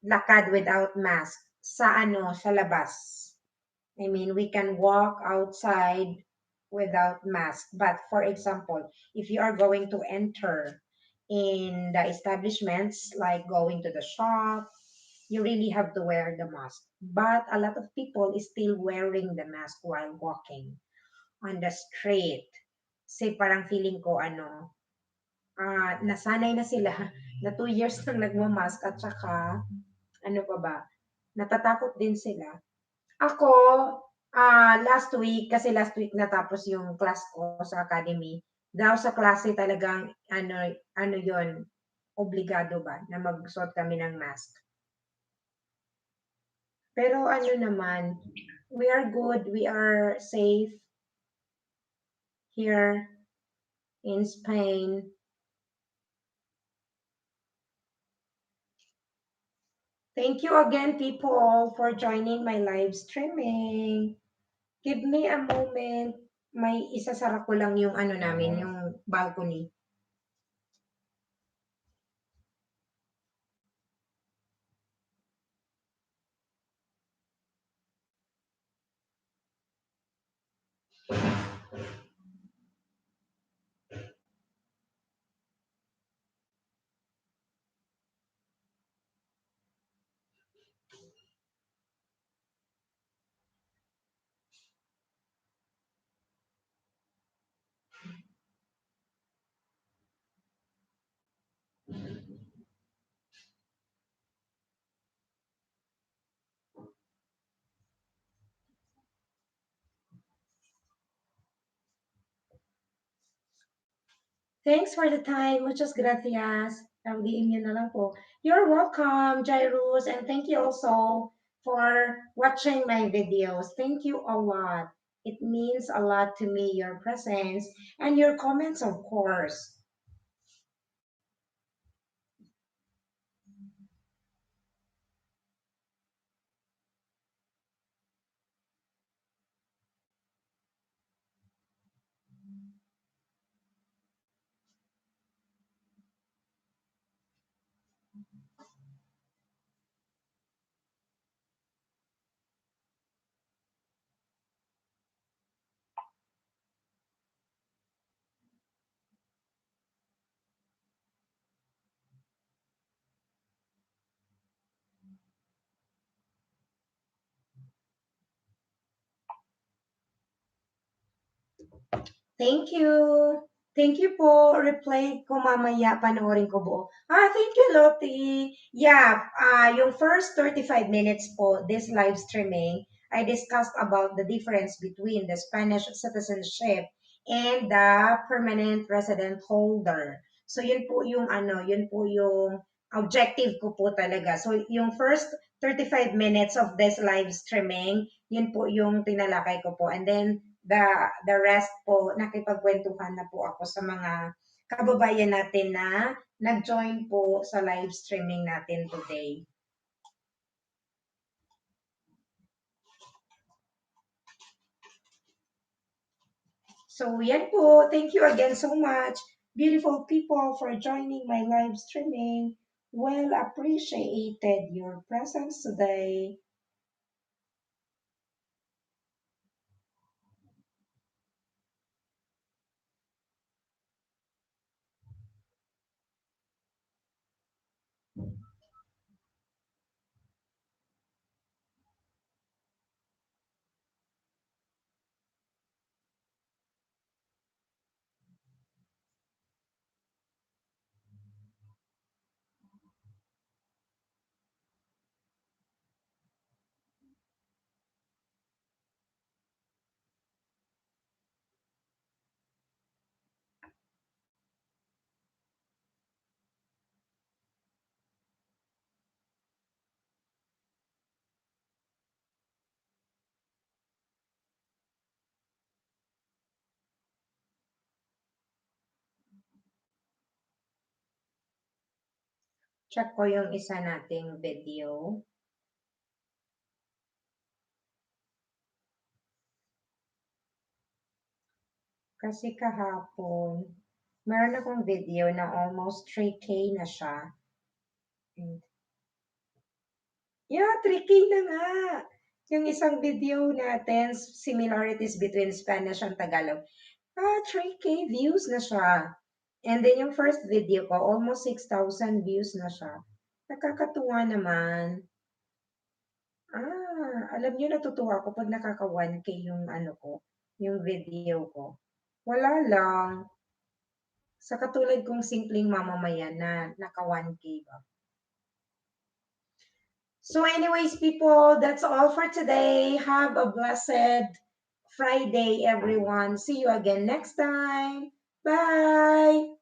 lakad without mask sa ano, sa labas. I mean, we can walk outside without mask. But for example, if you are going to enter in the establishments, like going to the shop, you really have to wear the mask. But a lot of people is still wearing the mask while walking on the street. Kasi parang feeling ko, ano, nasanay na sila na 2 years nang nagmamask at saka, ano pa ba, natatakot din sila. Ako, last week, kasi last week natapos yung class ko sa academy, daw sa klase talagang, ano yon, obligado ba na magsuot kami ng mask. Pero ano naman, we are good, we are safe here in Spain. Thank you again, people, for joining my live streaming. Give me a moment. May isasara ko lang yung ano namin, yung balcony. Thanks for the time. Muchas gracias. Tawagin niyo na lang po. You're welcome, Jairus, and thank you also for watching my videos. Thank you a lot. It means a lot to me, your presence and your comments, of course. Thank you. Thank you po. Replay ko mamaya, panoorin ko buo. Thank you, Lottie. Yeah, yung first 35 minutes po, this live streaming, I discussed about the difference between the Spanish citizenship and the permanent resident holder. So yun po yung ano, yun po yung objective ko po talaga. So yung first 35 minutes of this live streaming, yun po yung tinalakay ko po. And then the rest po, nakipagkwentuhan na po ako sa mga kababayan natin na nag-join po sa live streaming natin today. So, yan po. Thank you again so much, beautiful people, for joining my live streaming. Well appreciated your presence today. Check ko yung isa nating video. Kasi kahapon, meron akong video na almost 3K na siya. Yeah, 3K na nga. Yung isang video natin, similarities between Spanish and Tagalog. 3K views na siya. And then yung first video ko, almost 6,000 views na siya. Nakakatuwa naman. Alam niyo natutuwa ako 'pag nakaka 1K yung ano ko, yung video ko. Wala lang, sa katulad kong simpleng mamamayan na naka 1K ba. So anyways, people, that's all for today. Have a blessed Friday, everyone. See you again next time. Bye!